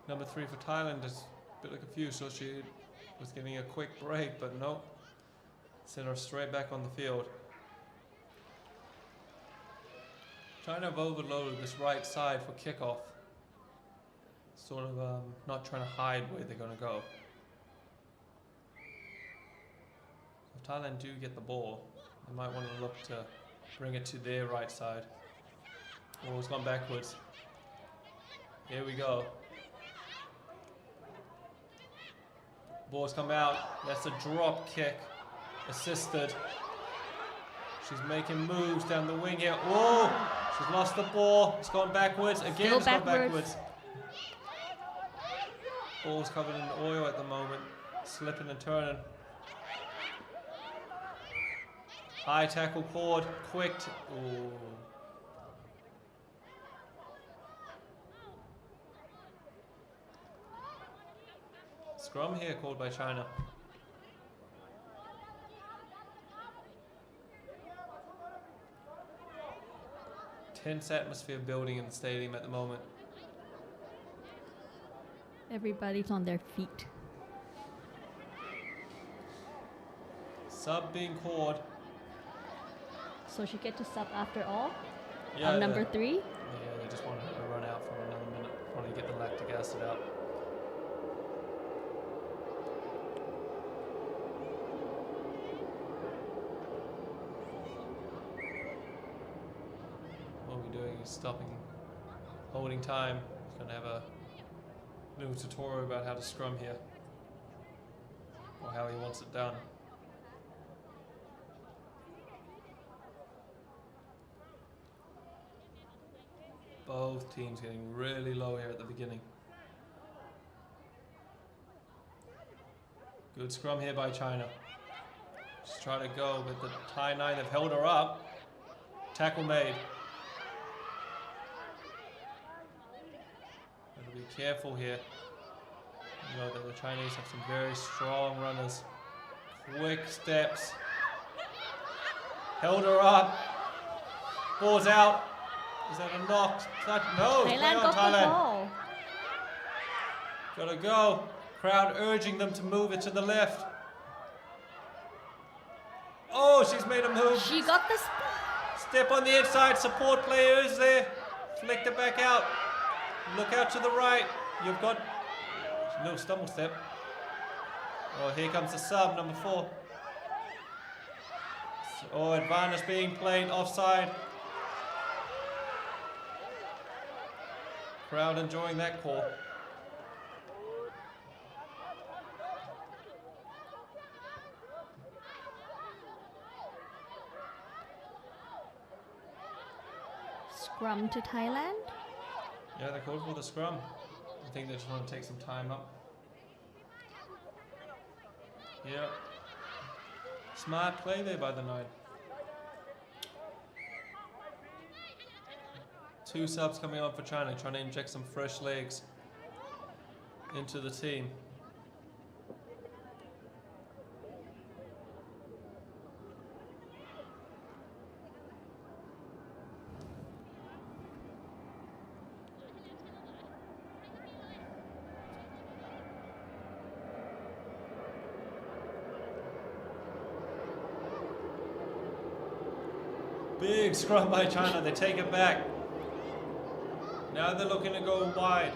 Number 3 for Thailand is a bit confused, so she was getting a quick break, but no. Sent her straight back on the field. China have overloaded this right side for kickoff. Sort of not trying to hide where they're going to go. If Thailand do get the ball, they might want to look to bring it to their right side. Oh, it's gone backwards. Here we go. Ball's come out. That's a drop kick. Assisted. She's making moves down the wing here. Oh! She's lost the ball. It's gone backwards. Again, Still it's gone backwards. backwards. Ball's covered in oil at the moment. Slipping and turning. High tackle cord. Quick. Oh. Scrum here called by China. Tense atmosphere building in the stadium at the moment. Everybody's on their feet. Sub being called. So she get to sub after all? Yeah, On number 3? Yeah, they just want her to run out for another minute. Want to get the lactic acid out. What we're doing is stopping, holding time. He's going to have a little tutorial about how to scrum here. Or how he wants it done. Both teams getting really low here at the beginning. Good scrum here by China. Just try to go, but the Thai 9 have held her up. Tackle made. Gotta be careful here. You know that the Chinese have some very strong runners. Quick steps. Held her up. Ball's out. Is that a knock? No, play Thailand on got the Thailand. ball. Gotta go. Crowd urging them to move it to the left. Oh, she's made a move. She got the Step on the inside. Support player is there. Flicked it back out. Look out to the right. You've got a little stumble step. Oh, here comes the sub, number 4. Oh, advantage being played offside. Crowd enjoying that call. scrum to Thailand. Yeah, they called for the scrum. I think they just want to take some time up. Yeah. Smart play there by the 9. 2 subs coming on for China, trying to inject some fresh legs into the team. Big scrum by China, they take it back. Now they're looking to go wide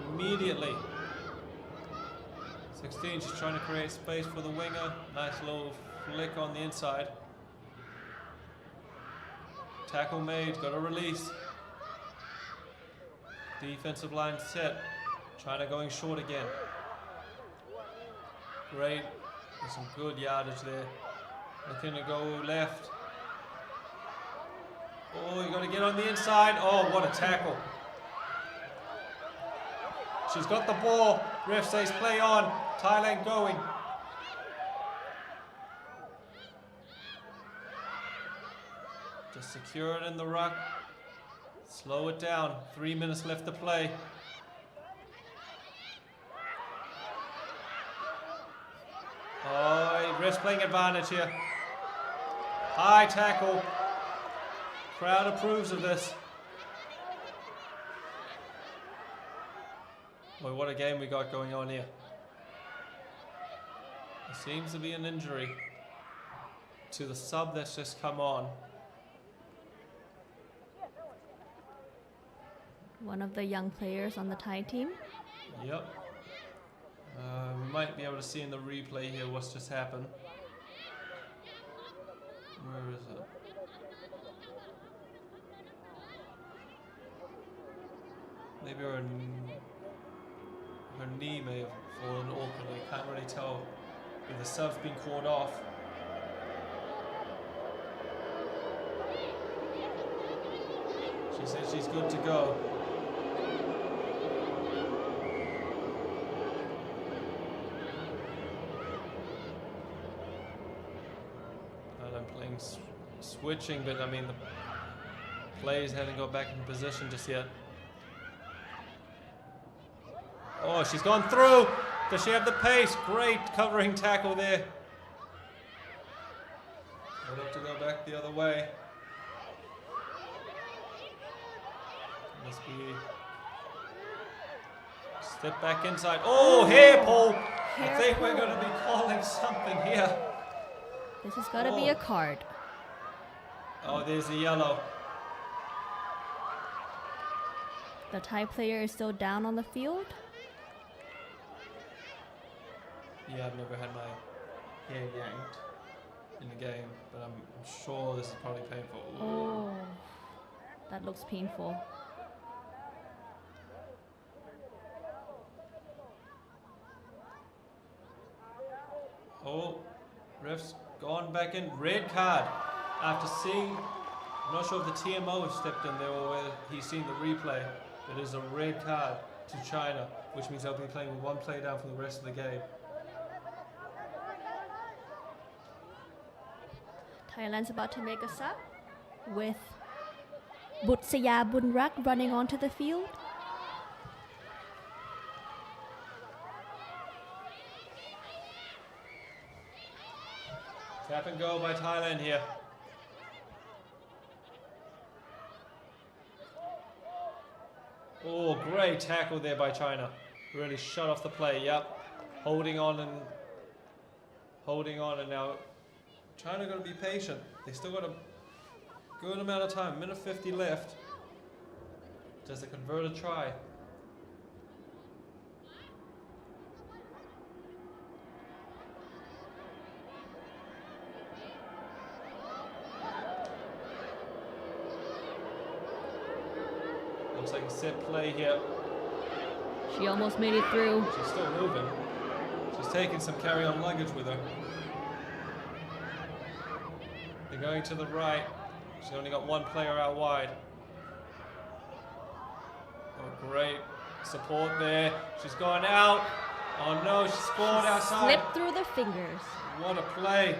immediately. 16, she's trying to create space for the winger. Nice little flick on the inside. Tackle made, got a release. Defensive line set. China going short again. Great, there's some good yardage there. Looking to go left. Oh, you got to get on the inside. Oh, what a tackle. She's got the ball. Ref says play on. Thailand going. Just secure it in the ruck. Slow it down. 3 minutes left to play. Oh, ref's playing advantage here. High tackle. Crowd approves of this. Boy, what a game we got going on here. There seems to be an injury to the sub that's just come on. One of the young players on the Thai team. Yep. We might be able to see in the replay here what's just happened. Where is it? Maybe her knee may have fallen awkwardly. Can't really tell if the sub's been caught off. She says she's good to go. And I'm playing switching, but I mean the players haven't got back in position just yet. Oh, she's gone through. Does she have the pace? Great covering tackle there. I'll have to go back the other way. Must be. Step back inside. Oh, hair pull. I think we're going to be calling something here. This has got to be a card. Oh, there's a yellow. The Thai player is still down on the field. Yeah, I've never had my hair yanked in the game, but I'm sure this is probably painful. Oh, that looks painful. Oh, ref's gone back in. Red card. After seeing, I'm not sure if the TMO has stepped in there or whether he's seen the replay. It is a red card to China, which means they'll be playing with one play down for the rest of the game. Thailand's about to make a sub with Butsaya Bunrak running onto the field. Tap and go by Thailand here. Oh, great tackle there by China. Really shut off the play. Yep. Holding on and now China got to be patient. They still got a good amount of time. Minute 50 left. Does the converted try? Looks like a set play here. She almost made it through. She's still moving. She's taking some carry-on luggage with her. They're going to the right. She's only got one player out wide. Oh, great support there. She's gone out. Oh no, she's scored outside. Slipped through the fingers. What a play.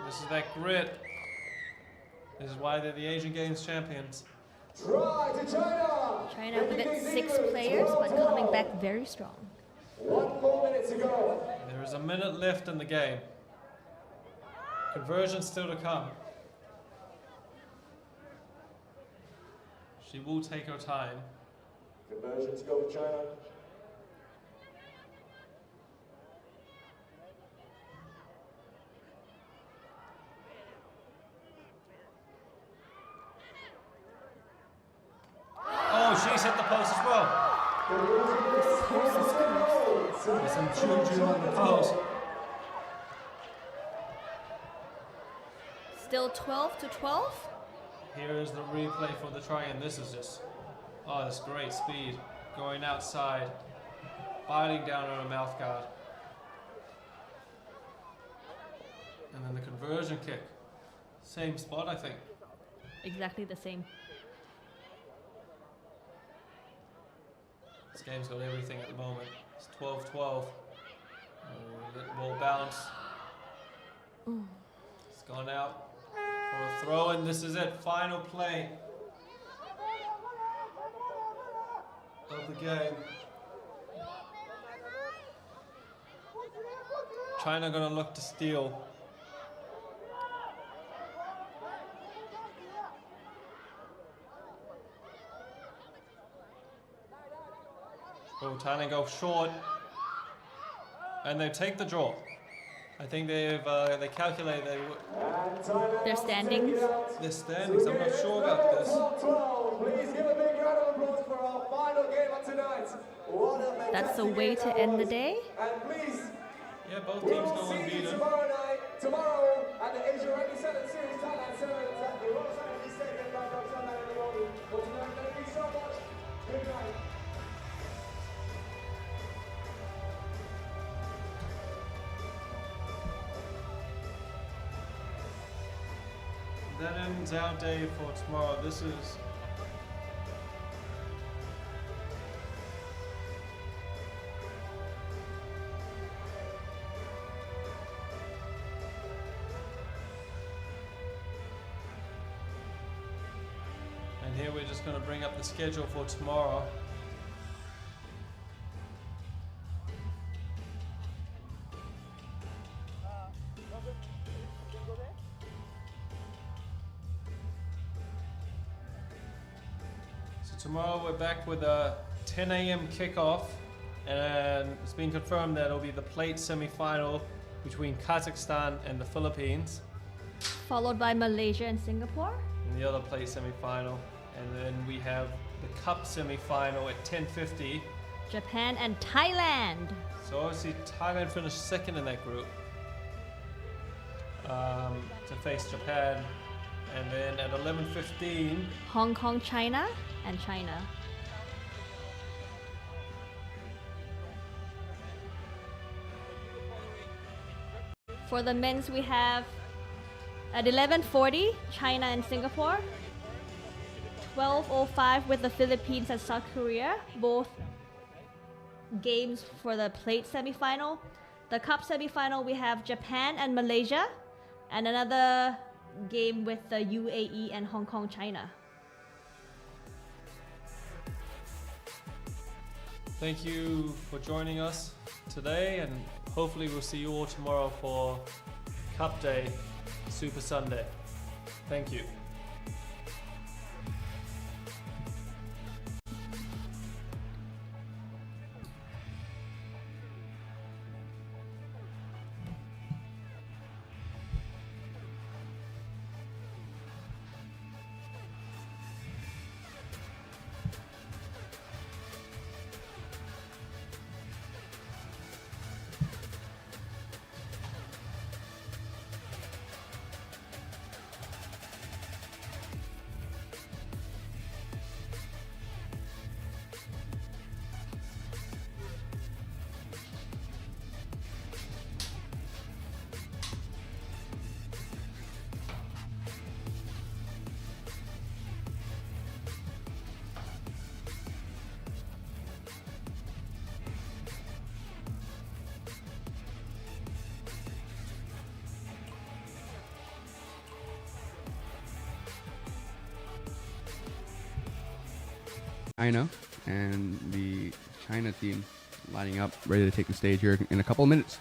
This is that grit. This is why they're the Asian Games champions. Try to China! China with its 6 players, but coming back very strong. 1 more minute to go. There is a minute left in the game. Conversion still to come. She will take her time. Conversion to go for China. Oh, she's hit the post as well. There's some juju on the post. Still 12-12. Here is the replay for the try, and this is just, oh, this great speed. Going outside, biting down on a mouth guard. And then the conversion kick. Same spot, I think. Exactly the same. This game's got everything at the moment. It's 12-12. Let the ball bounce. It's gone out for a throw, and this is it. Final play of the game. China gonna look to steal. Oh, Thailand go short, and they take the draw. I think they calculate Their standings. their standings. I'm not sure about this. Please give a big round of applause for our final game of tonight. What a That's the way to end the day. And please, Yeah, both we'll teams go see you unbeaten. tomorrow at the Asia Rugby 7 Series Thailand 7 at the Royal Saudi Stadium, Bangkok, Thailand, in the morning. For tonight, thank you so much. Good night. That ends our day for tomorrow. This is and here we're just going to bring up the schedule for tomorrow. Tomorrow we're back with a 10 a.m. kickoff, and it's been confirmed that it'll be the plate semi-final between Kazakhstan and the Philippines, Followed by Malaysia and Singapore. and the other plate semi-final, and then we have the cup semi-final at 10:50. Japan and Thailand. So obviously Thailand finished second in that group to face Japan, and then at 11:15. Hong Kong, China, and China. For the men's, we have at 11:40 China and Singapore, 12:05 with the Philippines and South Korea, both games for the plate semi-final. The cup semi-final, we have Japan and Malaysia, and another game with the UAE and Hong Kong, China. Thank you for joining us today, and hopefully we'll see you all tomorrow for Cup Day, Super Sunday. Thank you. China, and the China team lining up, ready to take the stage here in a couple of minutes.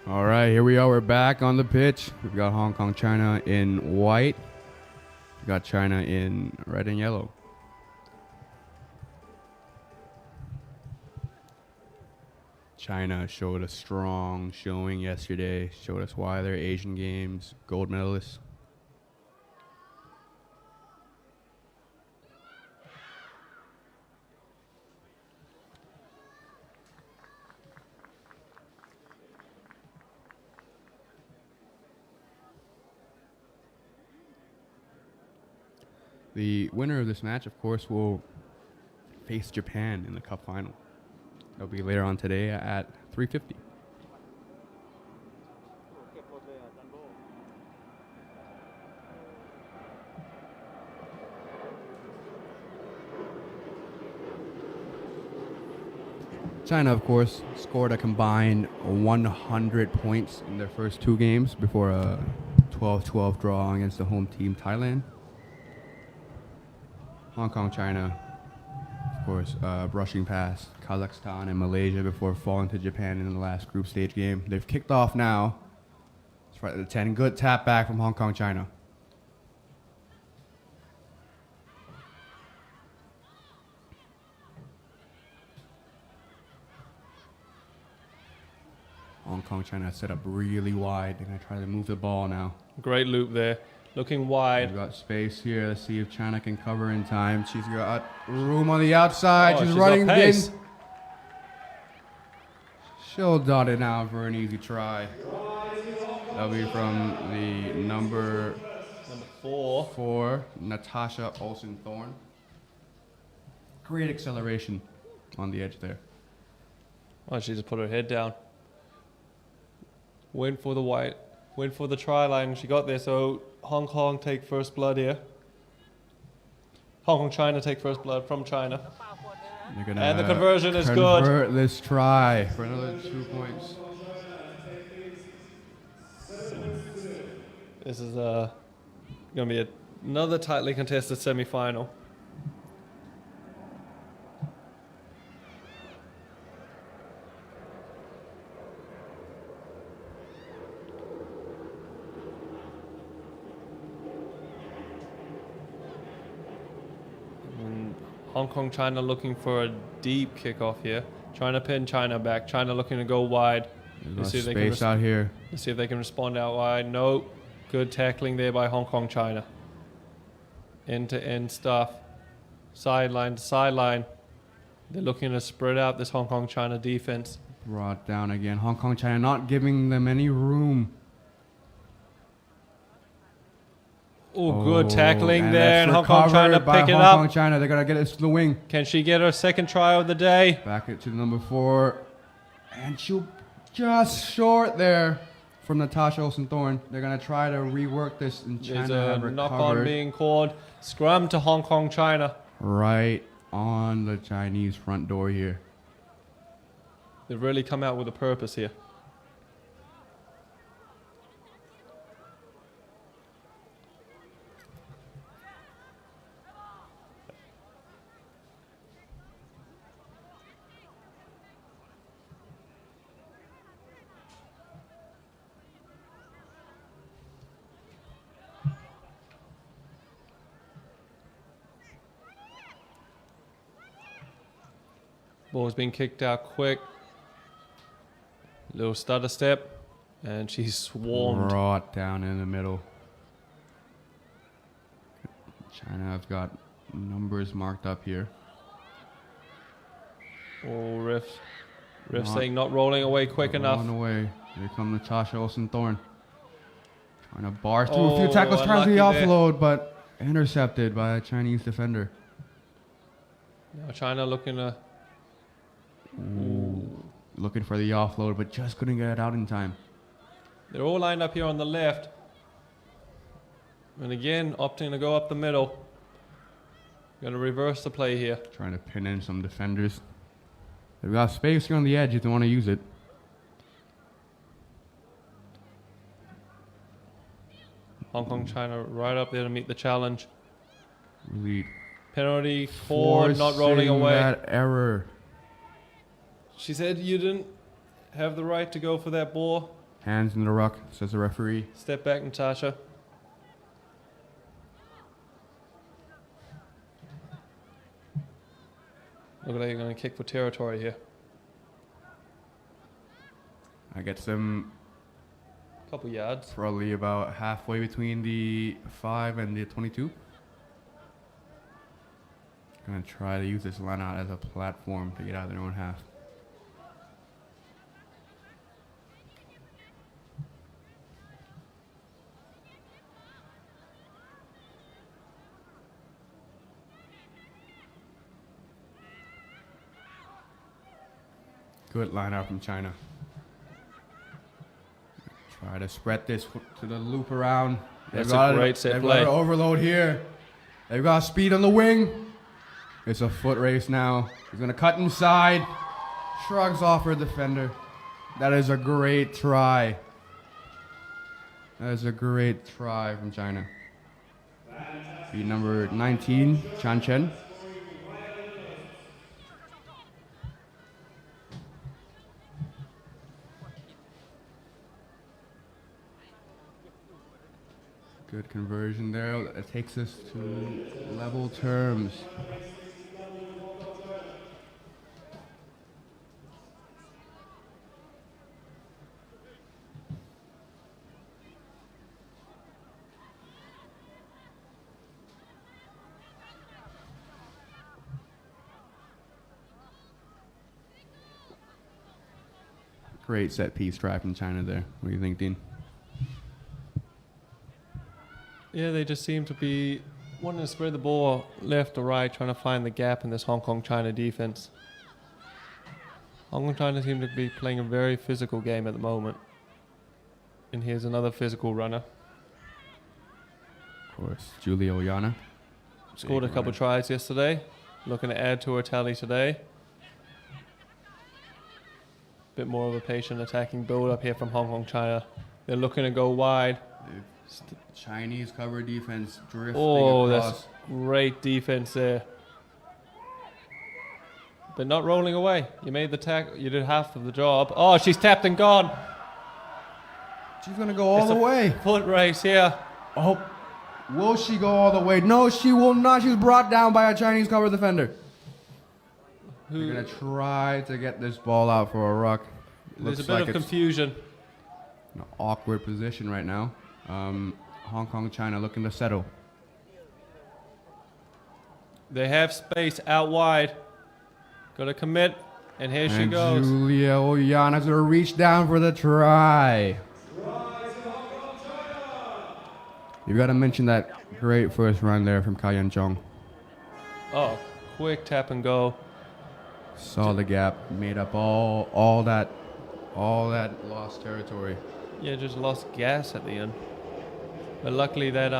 All right, here we are. We're back on the pitch. We've got Hong Kong, China in white. We've got China in red and yellow. China showed a strong showing yesterday. Showed us why they're Asian Games gold medalists. The winner of this match, of course, will face Japan in the cup final. That'll be later on today at 3:50. China, of course, scored a combined 100 points in their first 2 games before a 12-12 draw against the home team, Thailand. Hong Kong, China, of course, brushing past Kazakhstan and Malaysia before falling to Japan in the last group stage game. They've kicked off now. It's right at the 10. Good tap back from Hong Kong, China. Hong Kong, China set up really wide. They're going to try to move the ball now. Great loop there. Looking wide. We've got space here. Let's see if China can cover in time. She's got room on the outside. Oh, she's running got pace. in. She'll dot it now for an easy try. That'll be from the number 4, Natasha Olsen-Thorn. Great acceleration on the edge there. Oh, she just put her head down. Went for the white. Went for the try line. She got there, so Hong Kong take first blood here. Hong Kong, China take first blood from China. They're gonna And the conversion is good. convert this try for another 2 points. This is going to be another tightly contested semi-final. Hong Kong, China looking for a deep kickoff here. Trying to pin China back. China looking to go wide. There's space out here. Let's see if they can respond out wide. No. Good tackling there by Hong Kong, China. End-to-end stuff. Sideline to sideline. They're looking to spread out this Hong Kong, China defense. Brought down again. Hong Kong, China not giving them any room. Oh, good tackling there, and that's Hong Kong, China recovered by pick it Hong up. Kong, China. They're gonna get it to the wing. Can she get her second try of the day? Back it to the number 4, and she'll just short there from Natasha Olsen-Thorn. They're gonna try to rework this, and There's China a have recovered. knock-on being called. Scrum to Hong Kong, China. Right on the Chinese front door here. They've really come out with a purpose here. Ball's being kicked out quick. Little stutter step. And she's swarmed. Right down in the middle. China have got numbers marked up here. Oh, ref saying not rolling away quick enough. Rolling away. Here comes Natasha Olsen-Thorn. Trying to bar through a few tackles, trying to the unlucky there. offload, but intercepted by a Chinese defender. Now China looking to... Looking for the offload, but just couldn't get it out in time. They're all lined up here on the left. And again, opting to go up the middle. Going to reverse the play here. Trying to pin in some defenders. They've got space here on the edge if they want to use it. Hong Kong, China right up there to meet the challenge. Really Penalty for not rolling forcing away. that error. She said you didn't have the right to go for that ball. Hands in the ruck, says the referee. Step back, Natasha. Look like you're going to kick for territory here. I get them Couple yards. probably about halfway between the 5 and the 22. Gonna try to use this line out as a platform to get out of their own half. Good line out from China. Try to spread this to the loop around. That's a great set They've play. got an overload here. They've got speed on the wing. It's a foot race now. He's gonna cut inside. Shrugs off her defender. That is a great try. That is a great try from China. Feed number 19, Chan Chen. Good conversion there. It takes us to level terms. Great set piece try from China there. What do you think, Dean? Yeah, they just seem to be wanting to spread the ball left or right, trying to find the gap in this Hong Kong-China defense. Hong Kong-China seem to be playing a very physical game at the moment. And here's another physical runner. Of course, Julia Oyana. Scored a Big couple runner. tries yesterday. Looking to add to her tally today. Bit more of a patient attacking build up here from Hong Kong-China. They're looking to go wide. Chinese cover defense drifting Oh, across. that's great defense there. But not rolling away. You made the tackle. You did half of the job. Oh, she's tapped and gone. She's gonna go all It's the a way. Foot race here. Oh, will she go all the way? No, she will not. She's brought down by a Chinese cover defender. They're gonna try to get this ball out for a ruck. There's Looks a bit like of it's confusion. an awkward position right now. Hong Kong, China looking to settle. They have space out wide. Got to commit. And here she And goes. Julia Oyana's gonna reach down for the try. You gotta mention that great first run there from Kayan Chong. Oh, quick tap and go. Saw the gap, made up all that lost territory. Yeah, just lost gas at the end. But luckily that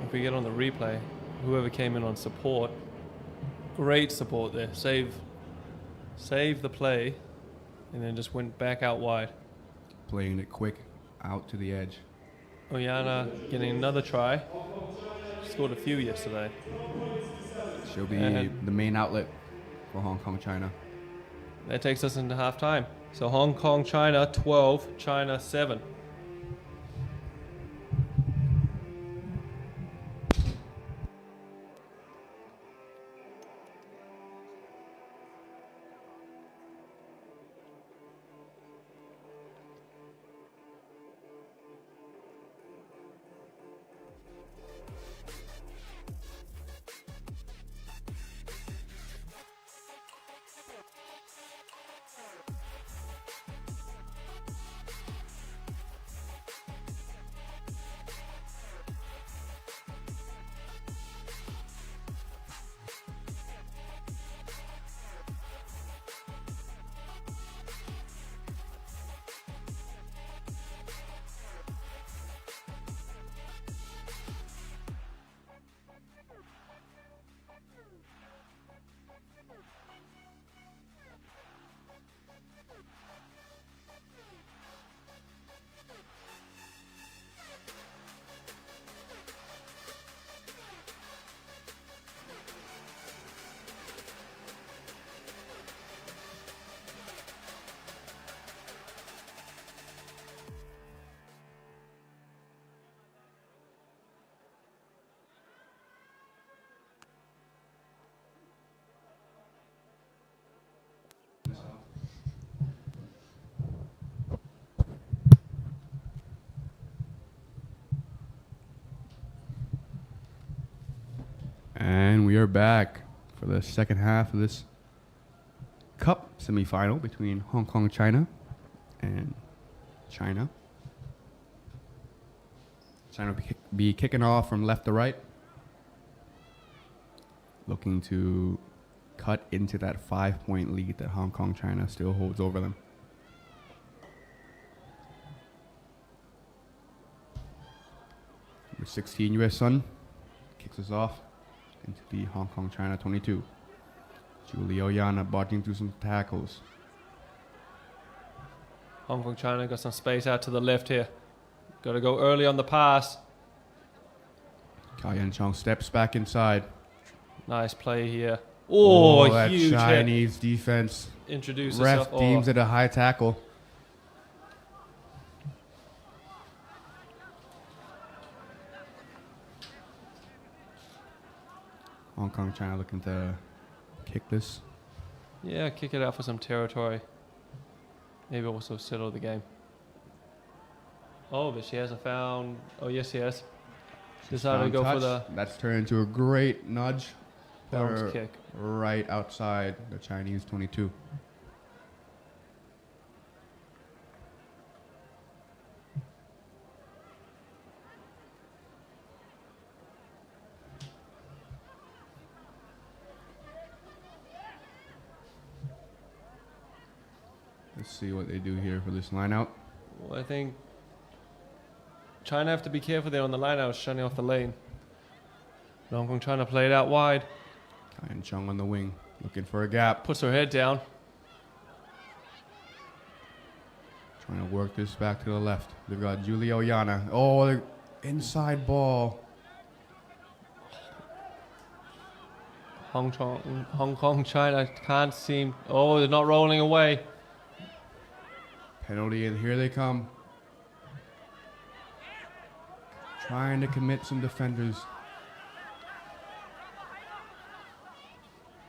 if we get on the replay, whoever came in on support, great support there. Save the play, and then just went back out wide. Playing it quick out to the edge. Oyana getting another try. Scored a few yesterday. She'll be And- the main outlet for Hong Kong, China. That takes us into halftime. So Hong Kong, China 12, China 7. we are back for the second half of this Cup semifinal between Hong Kong, China, and China. China will be kicking off from left to right, looking to cut into that 5-point lead that Hong Kong, China still holds over them. Number 16, U.S. Sun kicks us off into the Hong Kong, China 22. Julio Yana barging through some tackles. Hong Kong China got some space out to the left here. Got to go early on the pass. Cao Yan-chong steps back inside. Nice play here. Oh, that huge Chinese hit. defense. Introduce Ref yourself. deems it a high tackle. Hong Kong, China looking to kick this. Yeah, kick it out for some territory. Maybe also settle the game. Oh, but she hasn't found... Oh, yes, she has. Decided to go for the That's turned into a great nudge. bounce for kick. Right outside the Chinese 22. Let's see what they do here for this line out. Well, I think China have to be careful there on the line out, shutting off the lane. Hong Kong trying to play it out wide. Kai and Chung on the wing, looking for a gap. Puts her head down. Trying to work this back to the left. They've got Julio Yana. Oh, the inside ball. Hong Kong, China can't seem... Oh, they're not rolling away. Penalty, and here they come. Trying to commit some defenders.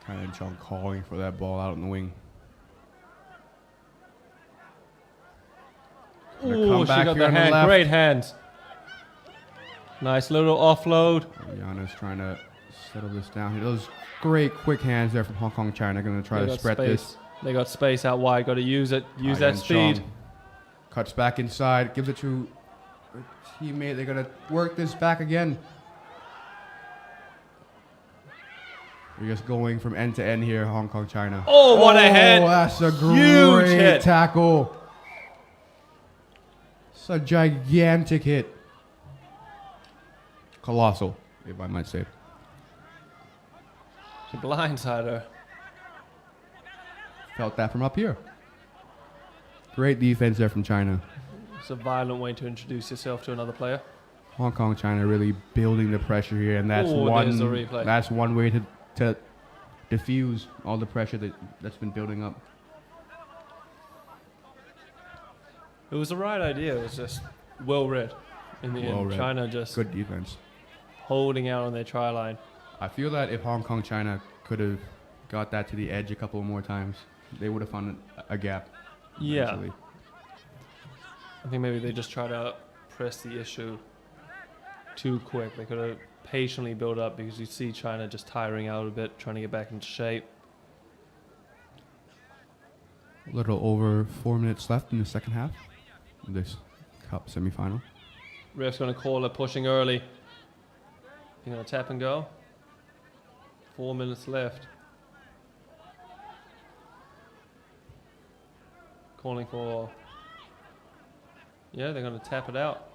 Kai and Chung calling for that ball out in the wing. Oh, she got the hand. Great hands. Nice little offload. Yana's trying to settle this down. Those great quick hands there from Hong Kong, China. Going to try to spread this. They got space out wide. Got to use it. Use that speed. Chong cuts back inside. Gives it to a teammate. They're going to work this back again. We're just going from end to end here, Hong Kong, China. Oh, what a hit. That's a Huge great hit. tackle. It's a gigantic hit. Colossal, if I might say. She blindsided her. Felt that from up here. Great defense there from China. It's a violent way to introduce yourself to another player. Hong Kong, China really building the pressure here, and that's there's the replay. That's one way to diffuse all the pressure that's been building up. It was the right idea. It was just well read in the end. Read. China just Good defense. holding out on their try line. I feel that if Hong Kong, China could have got that to the edge a couple more times, they would have found a gap. Yeah. eventually. I think maybe they just try to press the issue too quick. They could have patiently built up because you see China just tiring out a bit, trying to get back into shape. A little over 4 minutes left in the second half of this Cup semifinal. Ref's going to call it pushing early. You're going to tap and go. 4 minutes left. Calling for... Yeah, they're going to tap it out.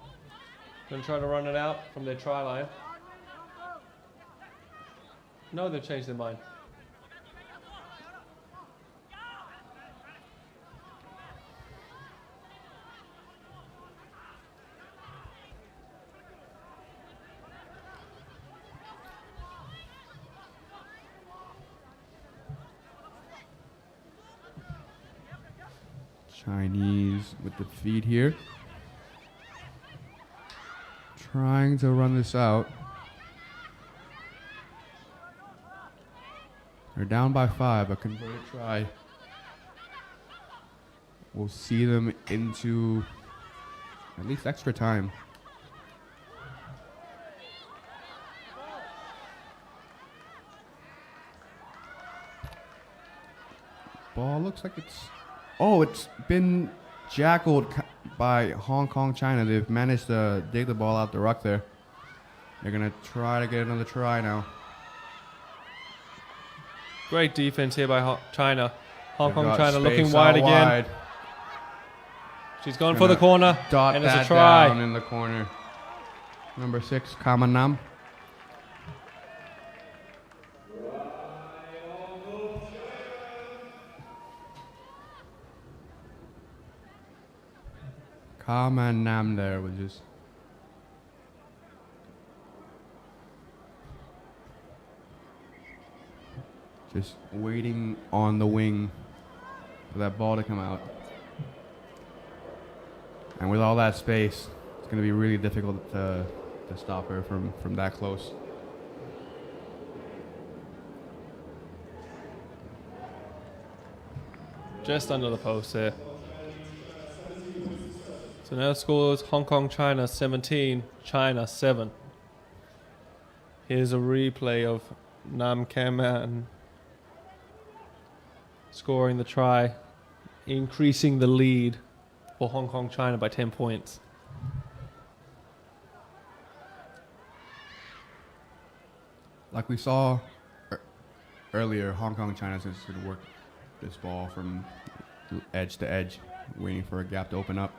Going to try to run it out from their try line. No, they've changed their mind. Chinese with the feed here. Trying to run this out. They're down by 5, a converted try. We'll see them into at least extra time. Ball looks like it's... Oh, it's been jackled by Hong Kong, China. They've managed to dig the ball out the ruck there. They're going to try to get another try now. Great defense here by China. Hong They've Kong, got China looking space wide out again. wide. She's going for the corner. Dot And it's a that try. down in the corner. Number 6, Kama Nam. Kama Nam there was just waiting on the wing for that ball to come out. And with all that space, it's going to be really difficult to stop her from that close. Just under the post here. So now the score is Hong Kong, China 17, China 7. Here's a replay of Nam Kaman scoring the try, increasing the lead for Hong Kong, China by 10 points. Like we saw earlier, Hong Kong, China's just going to work this ball from edge to edge, waiting for a gap to open up.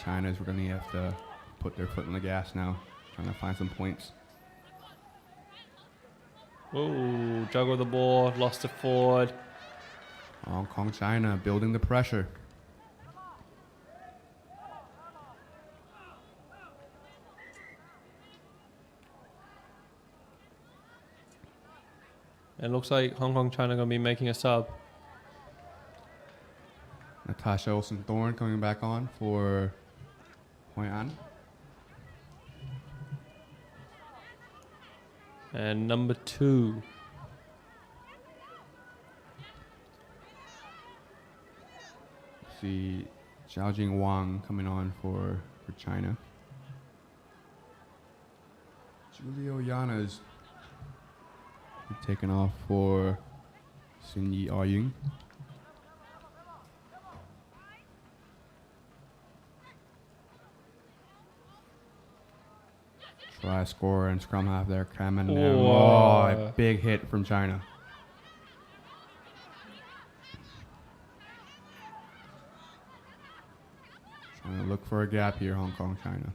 China's going to have to put their foot on the gas now, trying to find some points. Oh, juggle the ball, lost it forward. Hong Kong, China building the pressure. It looks like Hong Kong, China going to be making a sub. Natasha Olsen-Thorne coming back on for Hoi An. And number 2. See Xiaojing Wang coming on for China. Julio Yana's taken off for Xin Yi Aoying. Try score and scrum half there. Kaman Nam. Oh, a big hit from China. Trying to look for a gap here, Hong Kong, China.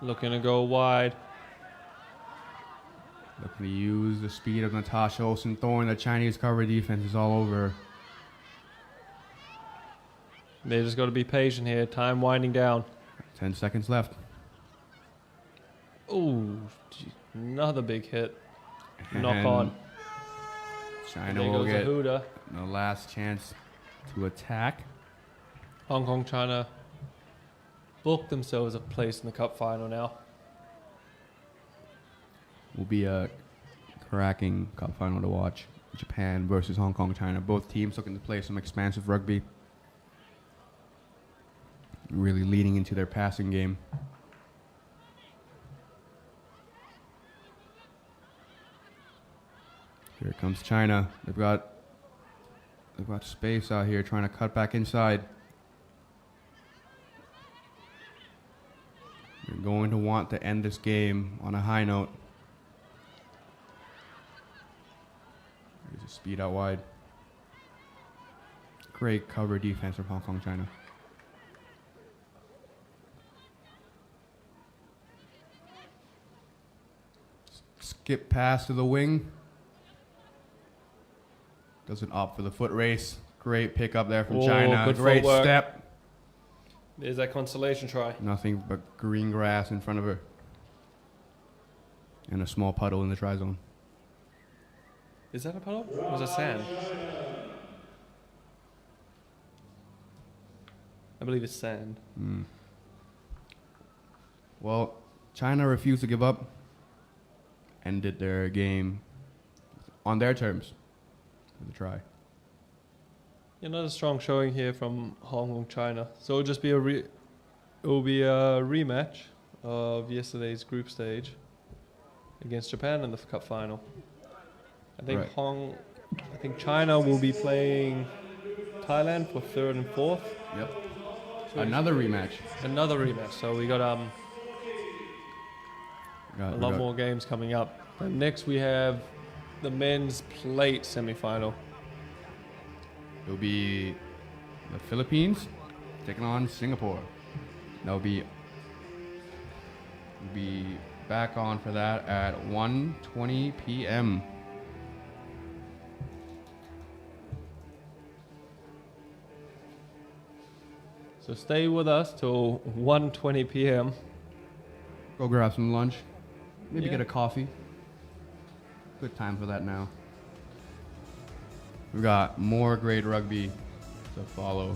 Looking to go wide. Looking to use the speed of Natasha Olsen-Thorne. The Chinese cover defense is all over. They just got to be patient here. Time winding down. 10 seconds left. Oh, another big hit. Knock And on. China There will goes a get hooter. the last chance to attack. Hong Kong, China booked themselves a place in the cup final now. Will be a cracking cup final to watch. Japan versus Hong Kong, China. Both teams looking to play some expansive rugby. Really leading into their passing game. Here comes China. They've got space out here trying to cut back inside. They're going to want to end this game on a high note. There's a speed out wide. Great cover defense from Hong Kong, China. Skip pass to the wing. Doesn't opt for the foot race. Great pick up there from China. Good Great footwork. step. There's that consolation try. Nothing but green grass in front of her. And a small puddle in the try zone. Is that a puddle? Or was it sand? I believe it's sand. Well, China refused to give up. Ended their game on their terms with a try. Another strong showing here from Hong Kong, China. So it'll just be a rematch of yesterday's group stage against Japan in the cup final. I think Right. I think China will be playing Thailand for third and fourth. Yep. Another rematch. Another rematch. So we got a lot more games coming up. And next we have the men's plate semi-final. It'll be the Philippines taking on Singapore. They'll be back on for that at 1:20 p.m. So stay with us till 1:20 p.m. Go grab some lunch. Maybe Yeah. get a coffee. Good time for that now. We've got more great rugby to follow.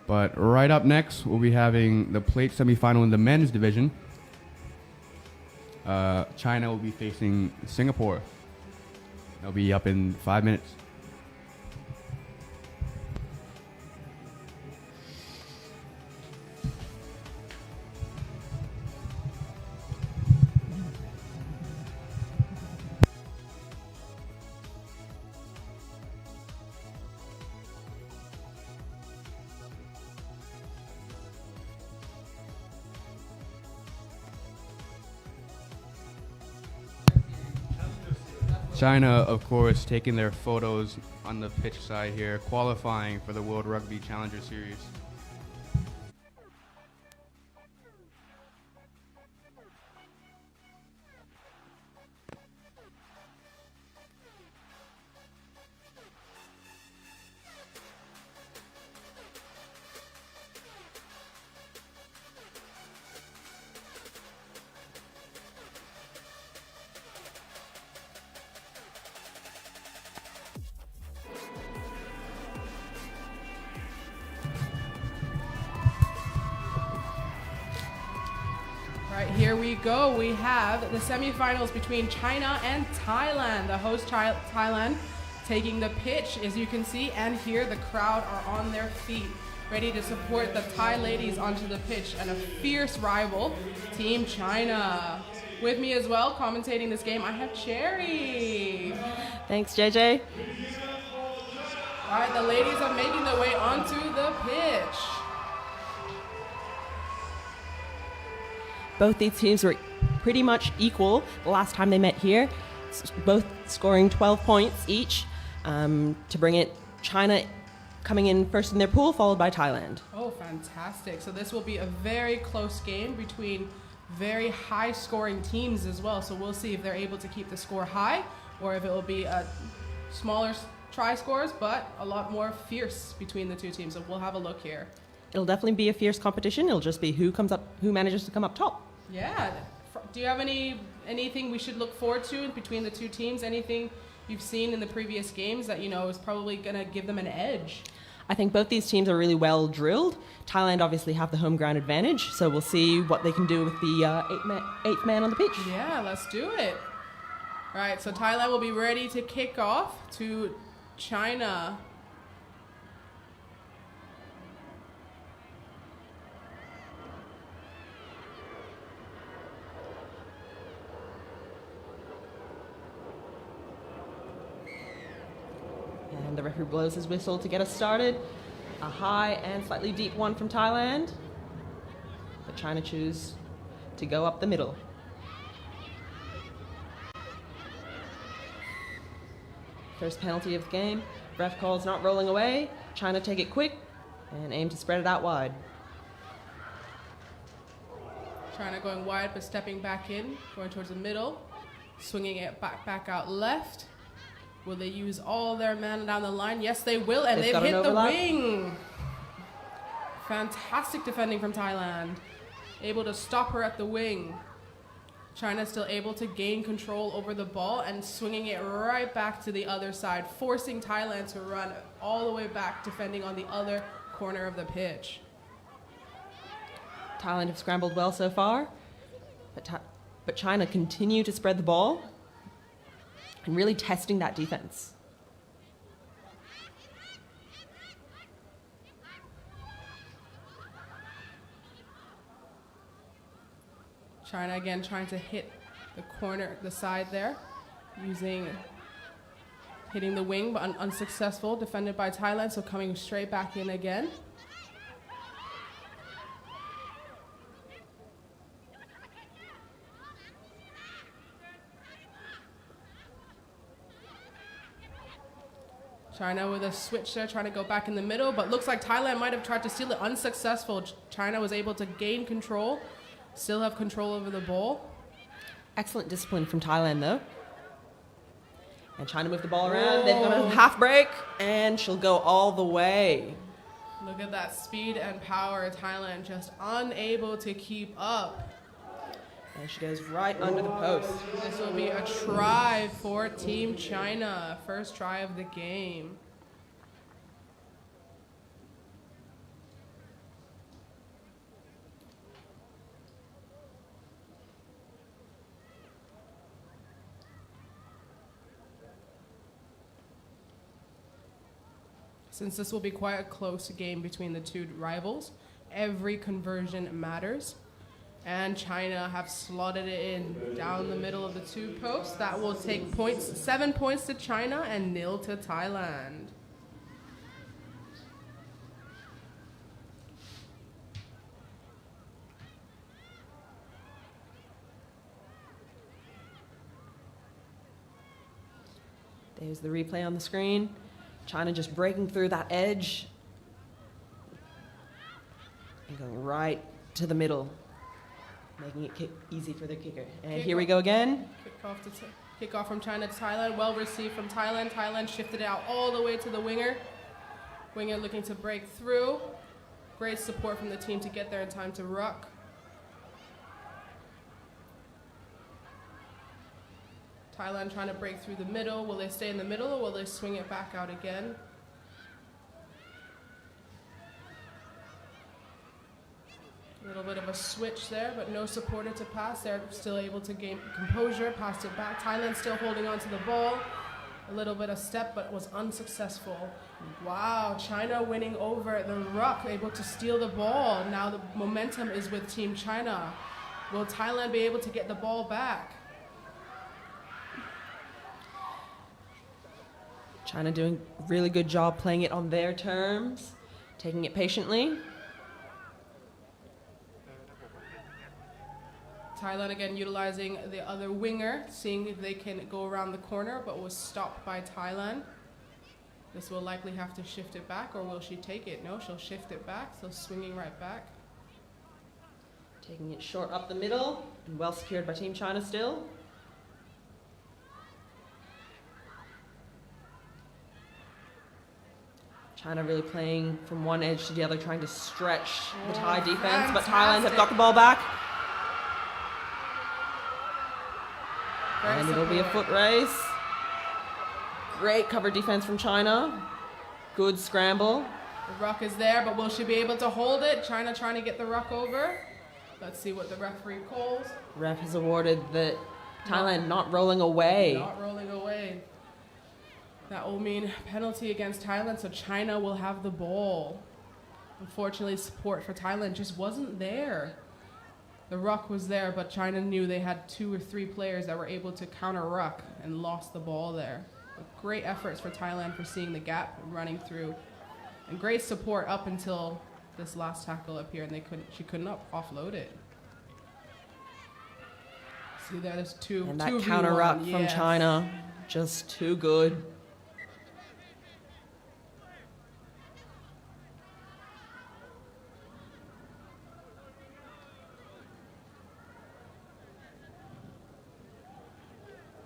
But right up next, we'll be having the plate semifinal in the men's division. China will be facing Singapore. They'll be up in 5 minutes. China, of course, taking their photos on the pitch side here, qualifying for the World Rugby Challenger Series. Right, here we go. We have the semifinals between China and Thailand. The host Thailand taking the pitch, as you can see, and here the crowd are on their feet, ready to support the Thai ladies onto the pitch, and a fierce rival, Team China. With me as well, commentating this game, I have Cherry. Thanks, JJ. All right, the ladies are making their way onto the pitch. Both these teams were pretty much equal the last time they met here, both scoring 12 points each to bring it. China coming in first in their pool, followed by Thailand. Oh, fantastic. So this will be a very close game between very high-scoring teams as well. So we'll see if they're able to keep the score high or if it will be a smaller try scores, but a lot more fierce between the two teams. So we'll have a look here. It'll definitely be a fierce competition. It'll just be who manages to come up top. Yeah. Do you have anything we should look forward to between the two teams? Anything you've seen in the previous games that, you know, is probably going to give them an edge? I think both these teams are really well drilled. Thailand obviously have the home ground advantage, so we'll see what they can do with the eighth man on the pitch. Yeah, let's do it. All right, so Thailand will be ready to kick off to China. And the referee blows his whistle to get us started. A high and slightly deep one from Thailand. But China choose to go up the middle. First penalty of the game. Ref calls not rolling away. China take it quick and aim to spread it out wide. China going wide but stepping back in, going towards the middle, swinging it back out left. Will they use all their men down the line? Yes, they will, and they've hit the wing. Fantastic defending from Thailand. Able to stop her at the wing. China still able to gain control over the ball and swinging it right back to the other side, forcing Thailand to run all the way back, defending on the other corner of the pitch. Thailand have scrambled well so far, but China continue to spread the ball and really testing that defense. China again trying to hit the corner, the side there, hitting the wing, but unsuccessful, defended by Thailand, so coming straight back in again. China with a switch there, trying to go back in the middle, but looks like Thailand might have tried to steal it, unsuccessful. China was able to gain control, still have control over the ball. Excellent discipline from Thailand, though. And China moved the ball around. They've got a half break, and she'll go all the way. Look at that speed and power. Thailand just unable to keep up. And she goes right under the post. This will be a try for Team China. First try of the game. Since this will be quite a close game between the two rivals, every conversion matters. And China have slotted it in down the middle of the two posts. That will take points, 7 points to China and 0 to Thailand. There's the replay on the screen. China just breaking through that edge and going right to the middle, making it easy for the kicker. And here we go again. Kick off from China to Thailand. Well received from Thailand. Thailand shifted it out all the way to the winger. Winger looking to break through. Great support from the team to get there in time to ruck. Thailand trying to break through the middle. Will they stay in the middle or will they swing it back out again? A little bit of a switch there, but no supporter to pass. They're still able to gain composure, passed it back. Thailand still holding on to the ball. A little bit of step, but was unsuccessful. Wow, China winning over the ruck, able to steal the ball. Now the momentum is with Team China. Will Thailand be able to get the ball back? China doing a really good job playing it on their terms, taking it patiently. Thailand again utilizing the other winger, seeing if they can go around the corner, but was stopped by Thailand. This will likely have to shift it back, or will she take it? No, she'll shift it back, so swinging right back. Taking it short up the middle, and well secured by Team China still. China really playing from one edge to the other, trying to stretch the Thai defense, but Thailand have got the ball back. And it'll be a foot race. Great cover defense from China. Good scramble. The ruck is there, but will she be able to hold it? China trying to get the ruck over. Let's see what the referee calls. Ref has awarded that Thailand not rolling away. Not rolling away. That will mean penalty against Thailand, so China will have the ball. Unfortunately, support for Thailand just wasn't there. The ruck was there, but China knew they had 2 or 3 players that were able to counter ruck and lost the ball there. But great efforts for Thailand for seeing the gap and running through. And great support up until this last tackle up here, and she couldn't offload it. See there's two. And that counter ruck from China, just too good.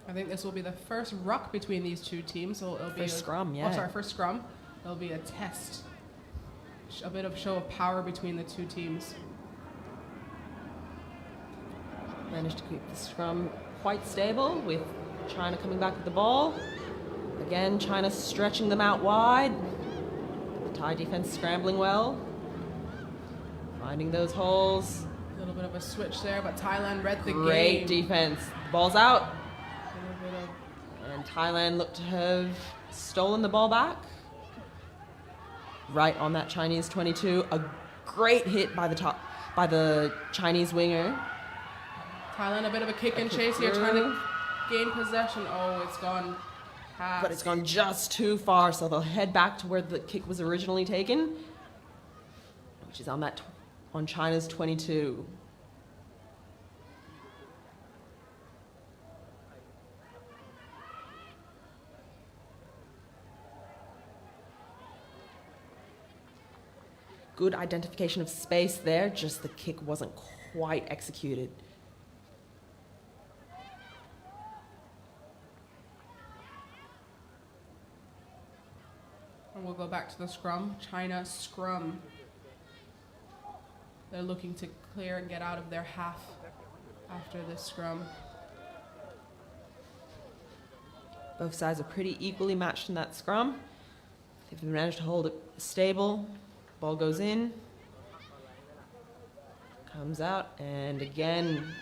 I think this will be the first ruck between these two teams. So it'll be first scrum, yeah. Oh, sorry, first scrum. It'll be a test. A bit of show of power between the two teams. Managed to keep the scrum quite stable with China coming back with the ball. Again, China stretching them out wide. The Thai defense scrambling well. Finding those holes. A little bit of a switch there, but Thailand read the Great game. defense. The ball's out. A little bit of And Thailand looked to have stolen the ball back. Right on that Chinese 22. A great hit by the Chinese winger. Thailand, a bit of a kick and chase here, trying to gain possession. Oh, it's gone past. But it's gone just too far, so they'll head back to where the kick was originally taken, which is on China's 22. Good identification of space there, just the kick wasn't quite executed. And we'll go back to the scrum. China scrum. They're looking to clear and get out of their half after this scrum. Both sides are pretty equally matched in that scrum. They've managed to hold it stable. Ball goes in, comes out, and again,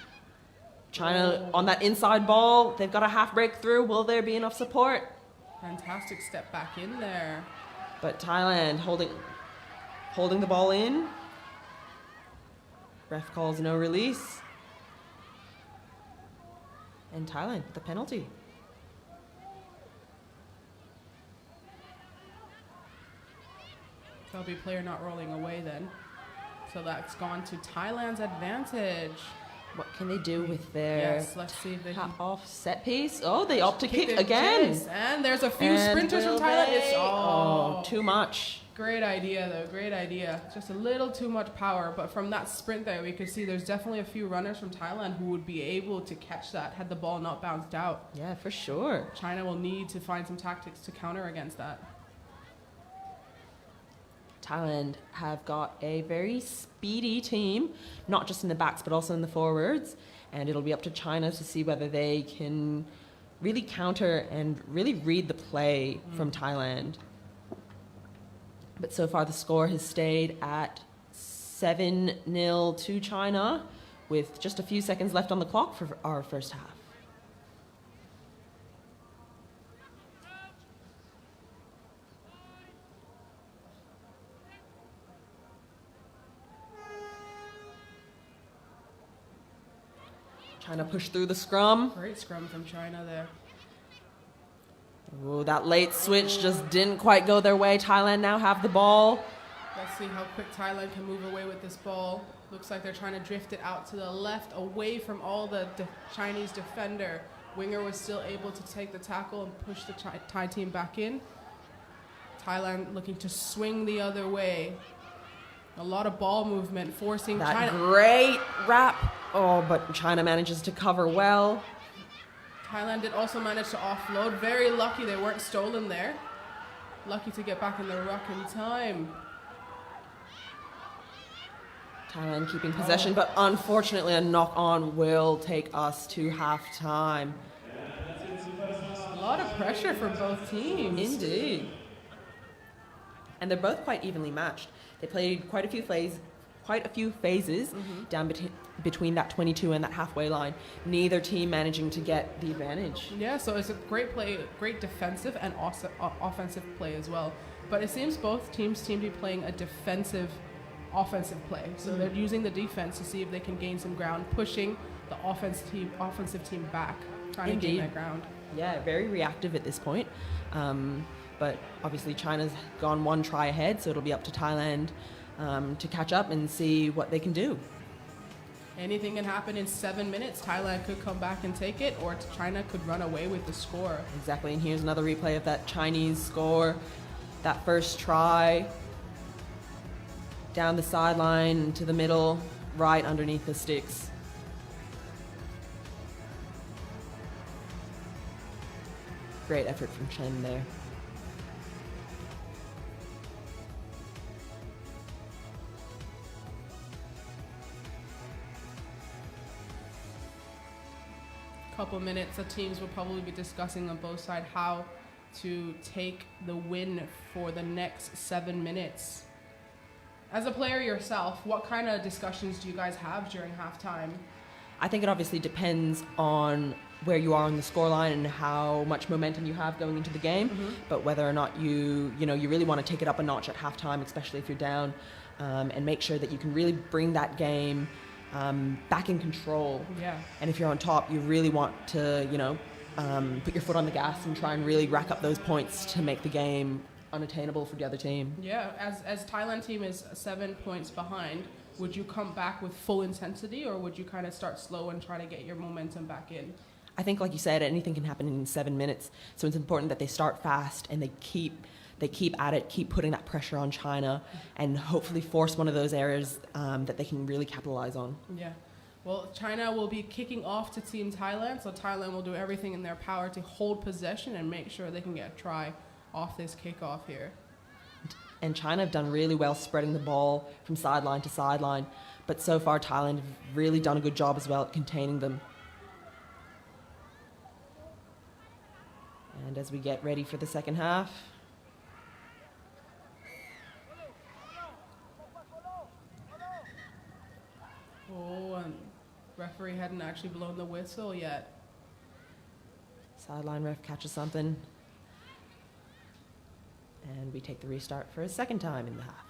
China on that inside ball. They've got a half breakthrough. Will there be enough support? Fantastic step back in there. But Thailand holding the ball in. Ref calls no release. And Thailand, the penalty. That'll be player not rolling away then. So that's gone to Thailand's advantage. What can they do with their Yes, let's see if they can off set piece? Oh, they opt to kick and again. chase. And there's a few And sprinters from will Thailand. they? It's Oh, too much. great idea though, great idea. Just a little too much power, but from that sprint there we could see there's definitely a few runners from Thailand who would be able to catch that had the ball not bounced out. Yeah, for sure. China will need to find some tactics to counter against that. Thailand have got a very speedy team, not just in the backs but also in the forwards, and it'll be up to China to see whether they can really counter and really read the play from Thailand. But so far the score has stayed at 7-0 to China with just a few seconds left on the clock for our first half. China pushed through the scrum. Great scrum from China there. Ooh, that late switch just didn't quite go their way. Thailand now have the ball. Let's see how quick Thailand can move away with this ball. Looks like they're trying to drift it out to the left, away from all the Chinese defender. Winger was still able to take the tackle and push the Thai team back in. Thailand looking to swing the other way. A lot of ball movement, forcing That China. great wrap. Oh, but China manages to cover well. Thailand did also manage to offload. Very lucky they weren't stolen there. Lucky to get back in the ruck in time. Thailand keeping possession, but unfortunately a knock-on will take us to halftime. A lot of pressure from both teams. Indeed. And they're both quite evenly matched. They played quite a few phases down between that 22 and that halfway line. Neither team managing to get the advantage. Yeah, so it's a great play, great defensive and also offensive play as well. But it seems both teams seem to be playing a defensive, offensive play. So they're using the defense to see if they can gain some ground, pushing the offensive team back, trying to gain that ground. Yeah, very reactive at this point. But obviously China's gone one try ahead, so it'll be up to Thailand to catch up and see what they can do. Anything can happen in 7 minutes. Thailand could come back and take it, or China could run away with the score. Exactly, and here's another replay of that Chinese score. That first try, down the sideline to the middle, right underneath the sticks. Great effort from Chen there. Couple minutes, the teams will probably be discussing on both sides how to take the win for the next 7 minutes. As a player yourself, what kind of discussions do you guys have during halftime? I think it obviously depends on where you are on the scoreline and how much momentum you have going into the game. But whether or not you really want to take it up a notch at halftime, especially if you're down, and make sure that you can really bring that game back in control. Yeah. And if you're on top, you really want to, put your foot on the gas and try and really rack up those points to make the game unattainable for the other team. Yeah, as Thailand team is 7 points behind, would you come back with full intensity, or would you kind of start slow and try to get your momentum back in? I think, like you said, anything can happen in 7 minutes. So it's important that they start fast and they keep at it, keep putting that pressure on China, and hopefully force one of those areas that they can really capitalize on. Yeah. Well, China will be kicking off to Team Thailand, so Thailand will do everything in their power to hold possession and make sure they can get a try off this kickoff here. And China have done really well spreading the ball from sideline to sideline, but so far Thailand have really done a good job as well at containing them. And as we get ready for the second half, Oh, and referee hadn't actually blown the whistle yet. sideline ref catches something, and we take the restart for a second time in the half.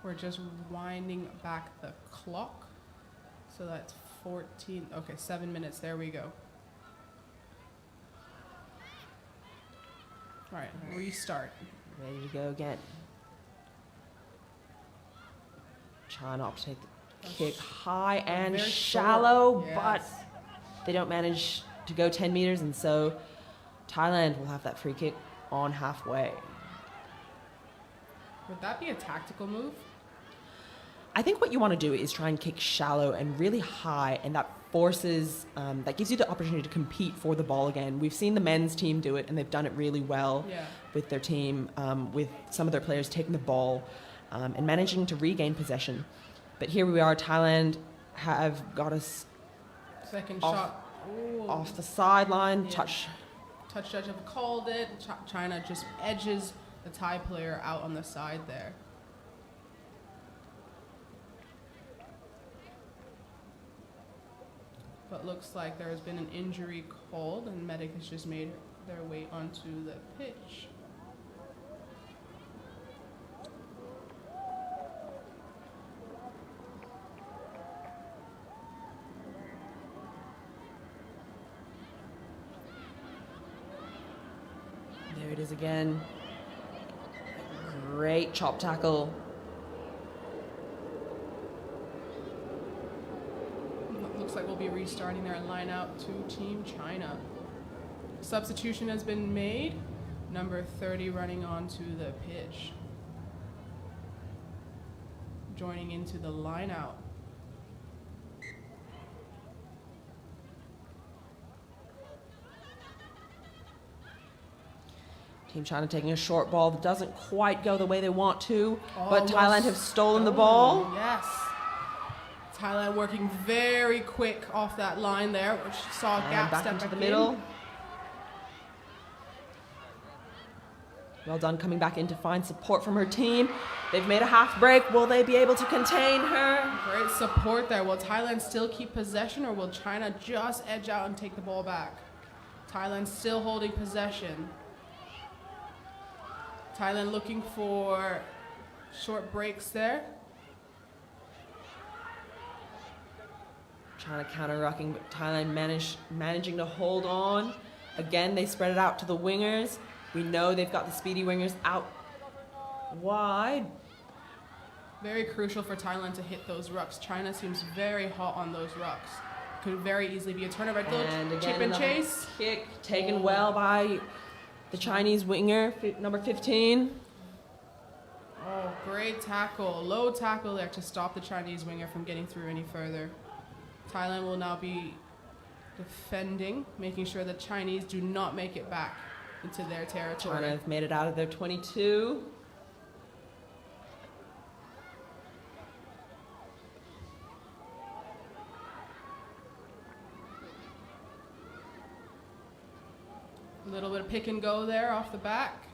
We're just winding back the clock. So that's 14, okay, 7 minutes, there we go. All right, restart. Ready to go again. China up to take the kick high and Very shallow, short, but yes. they don't manage to go 10 meters, and so Thailand will have that free kick on halfway. Would that be a tactical move? I think what you want to do is try and kick shallow and really high, and that forces, that gives you the opportunity to compete for the ball again. We've seen the men's team do it, and they've done it really well with their team, with some of their players taking the ball and managing to regain possession. But here we are, Thailand have got us Second off, shot. Ooh. off the sideline, Yeah. touch. Touch judge have called it. China just edges the Thai player out on the side there. But looks like there has been an injury called, and medic has just made their way onto the pitch. There it is again. Great chop tackle. Looks like we'll be restarting their line out to Team China. Substitution has been made. Number 30 running onto the pitch. Joining into the line out. Team China taking a short ball that doesn't quite go the way they want to, but Almost Thailand have stolen the ball. Yes. Thailand working very quick off that line there, which saw a And gap back step into back the middle. in. Well done coming back in to find support from her team. They've made a half break. Will they be able to contain her? Great support there. Will Thailand still keep possession, or will China just edge out and take the ball back? Thailand still holding possession. Thailand looking for short breaks there. China counter-rucking, but Thailand managing to hold on. Again, they spread it out to the wingers. We know they've got the speedy wingers out wide. Very crucial for Thailand to hit those rucks. China seems very hot on those rucks. Could very easily be a turnover. And again, Chip and another chase. kick taken well by the Chinese winger, number 15. Oh, great tackle. Low tackle there to stop the Chinese winger from getting through any further. Thailand will now be defending, making sure the Chinese do not make it back into their territory. China have made it out of their 22. A little bit of pick and go there off the back.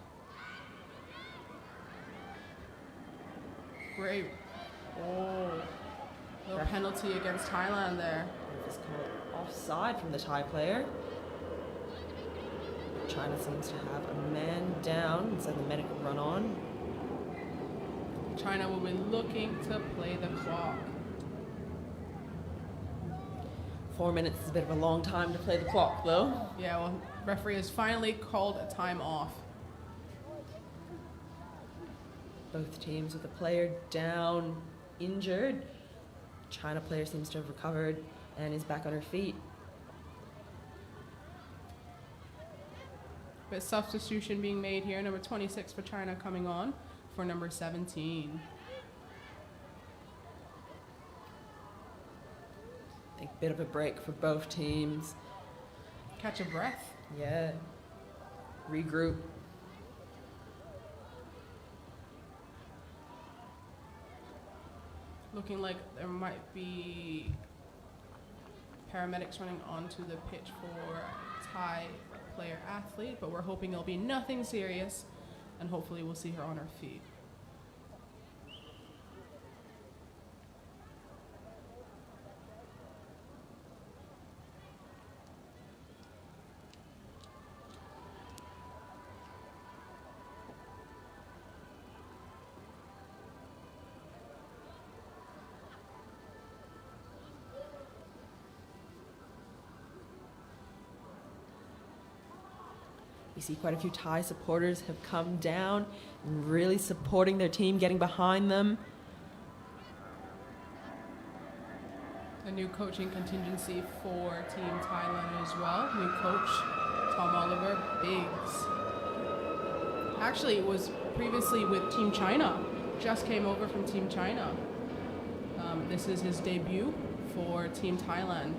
Great. Oh, little penalty against Thailand there. It's called offside from the Thai player. China seems to have a man down, so the medic will run on. China will be looking to play the clock. 4 minutes is a bit of a long time to play the clock, though. Yeah, well, referee has finally called a time off. Both teams with a player down, injured. China player seems to have recovered and is back on her feet. But substitution being made here. Number 26 for China coming on for number 17. I think a bit of a break for both teams. Catch a breath. Yeah. Regroup. Looking like there might be paramedics running onto the pitch for Thai player athlete, but we're hoping it'll be nothing serious, and hopefully we'll see her on her feet. We see quite a few Thai supporters have come down and really supporting their team, getting behind them. A new coaching contingency for Team Thailand as well. New coach, Tom Oliver Biggs. Actually, it was previously with Team China. Just came over from Team China. This is his debut for Team Thailand.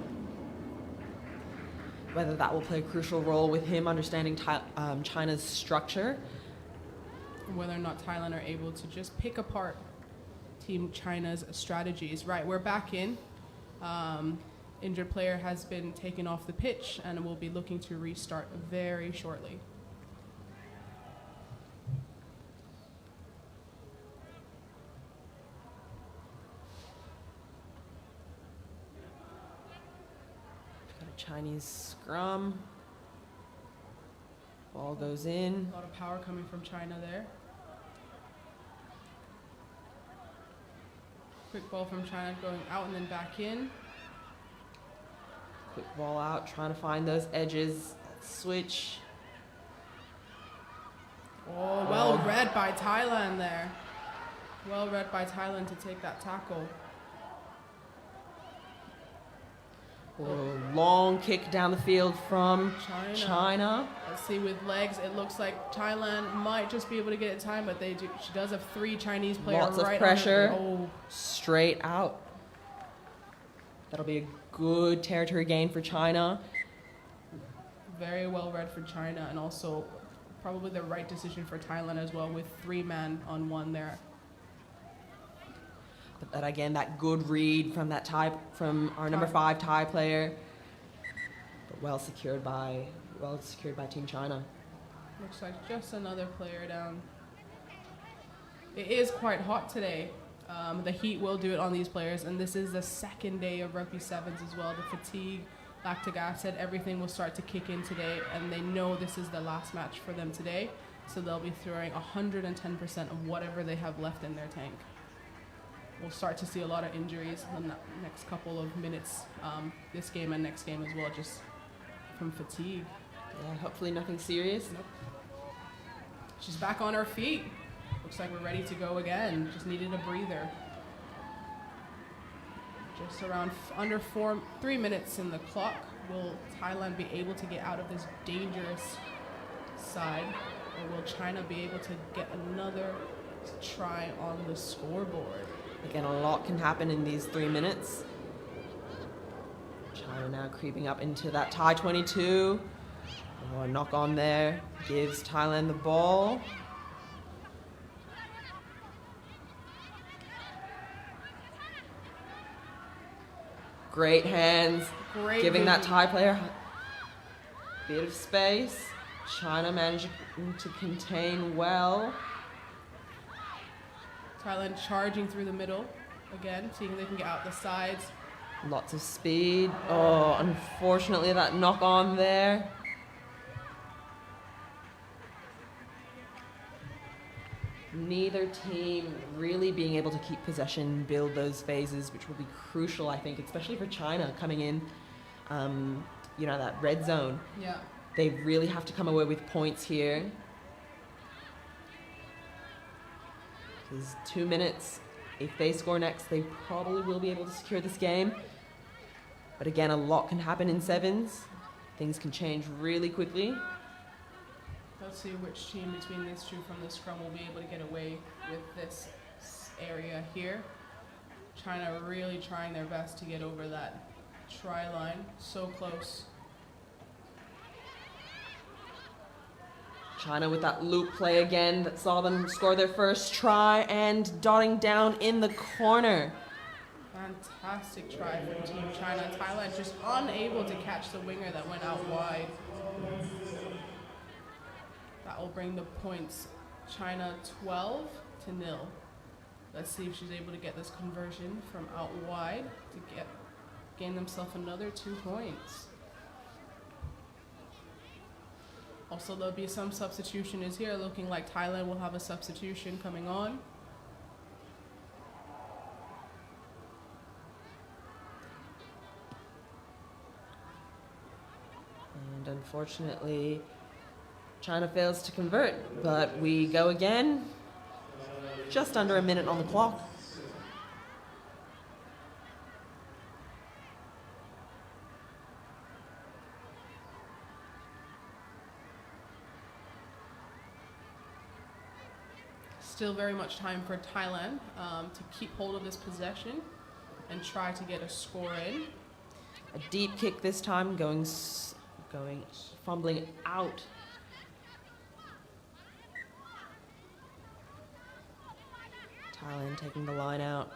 Whether that will play a crucial role with him understanding China's structure. Whether or not Thailand are able to just pick apart Team China's strategies. Right, we're back in. Injured player has been taken off the pitch and will be looking to restart very shortly. Got a Chinese scrum. Ball goes in. A lot of power coming from China there. Quick ball from China going out and then back in. Quick ball out, trying to find those edges. Switch. Oh, well read by Thailand there. Well read by Thailand to take that tackle. Long kick down the field from China. Let's see, with legs, it looks like Thailand might just be able to get it time, but they do. She does have 3 Chinese players Lots right of pressure. on her. Oh, Straight out. That'll be a good territory gain for China. very well read for China, and also probably the right decision for Thailand as well, with 3 men on 1 there. But that again, that good read from that from our number 5 Thai player, but well secured by Team China. Looks like just another player down. It is quite hot today. The heat will do it on these players, and this is the 2nd day of Rugby Sevens as well. The fatigue, lactic acid, everything will start to kick in today, and they know this is the last match for them today, so they'll be throwing 110% of whatever they have left in their tank. We'll start to see a lot of injuries in the next couple of minutes, this game and next game as well, just from fatigue. Yeah, hopefully nothing serious. Nope. She's back on her feet. Looks like we're ready to go again. Just needed a breather. Just around under 3 minutes in the clock. Will Thailand be able to get out of this dangerous side? Or will China be able to get another try on the scoreboard? Again, a lot can happen in these 3 minutes. China now creeping up into that tie 22. Oh, a knock on there gives Thailand the ball. Great hands, Great giving that vision. Thai player a bit of space. China managing to contain well. Thailand charging through the middle again, seeing if they can get out the sides. Lots of speed. Oh, unfortunately that knock on there. Neither team really being able to keep possession, build those phases, which will be crucial, I think, especially for China coming in, that red zone. Yeah. They really have to come away with points here. There's 2 minutes. If they score next, they probably will be able to secure this game. But again, a lot can happen in sevens. Things can change really quickly. Let's see which team between these two from the scrum will be able to get away with this area here. China really trying their best to get over that try line. So close. China with that loop play again that saw them score their first try and dotting down in the corner. Fantastic try from Team China. Thailand just unable to catch the winger that went out wide. That will bring the points. China 12-0. Let's see if she's able to get this conversion from out wide to gain themselves another 2 points. Also, there'll be some substitution is here, looking like Thailand will have a substitution coming on. And unfortunately, China fails to convert, but we go again. Just under a minute on the clock. Still very much time for Thailand to keep hold of this possession and try to get a score in. A deep kick this time, going fumbling out. Thailand taking the line out.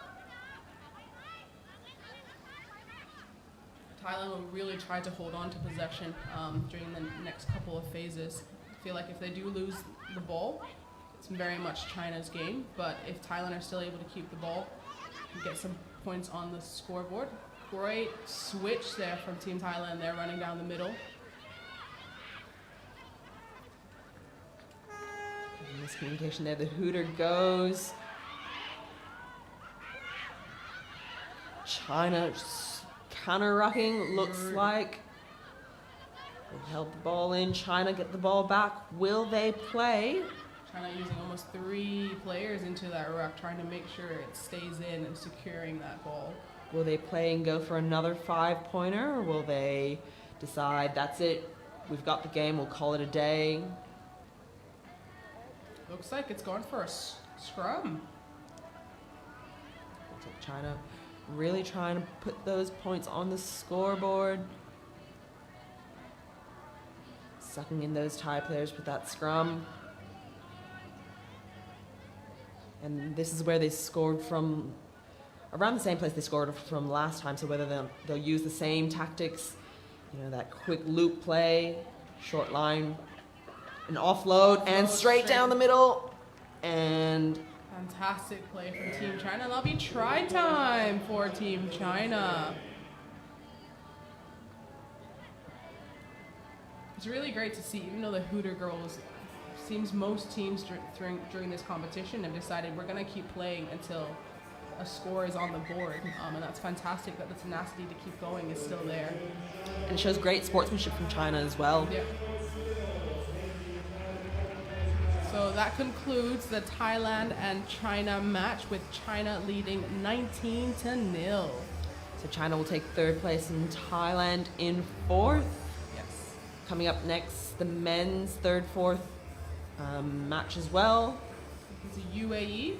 Thailand will really try to hold on to possession during the next couple of phases. I feel like if they do lose the ball, it's very much China's game, but if Thailand are still able to keep the ball and get some points on the scoreboard. Great switch there from Team Thailand. They're running down the middle. Miscommunication there. The hooter goes. China counter-rucking, looks like. They've held the ball in. China get the ball back. Will they play? China using almost 3 players into that ruck, trying to make sure it stays in and securing that ball. Will they play and go for another 5-pointer, or will they decide, that's it, we've got the game, we'll call it a day? Looks like it's going for a scrum. Looks like China really trying to put those points on the scoreboard. Sucking in those Thai players with that scrum. And this is where they scored from, around the same place they scored from last time, so whether they'll use the same tactics, that quick loop play, short line, an offload, and straight down the middle, and Fantastic play from Team China. That'll be try time for Team China. It's really great to see, even though the Hooter girls, seems most teams during this competition have decided we're going to keep playing until a score is on the board. And that's fantastic that the tenacity to keep going is still there. And it shows great sportsmanship from China as well. Yeah. So that concludes the Thailand and China match, with China leading 19-0. So China will take 3rd place and Thailand in 4th. Yes. Coming up next, the men's 3rd, 4th match as well. It's a UAE.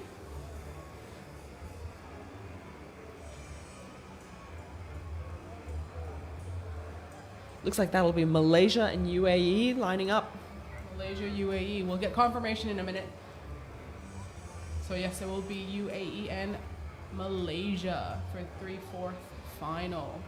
Looks like that'll be Malaysia and UAE lining up. Malaysia, UAE. We'll get confirmation in a minute. So yes, it will be UAE and Malaysia for 3/4 final.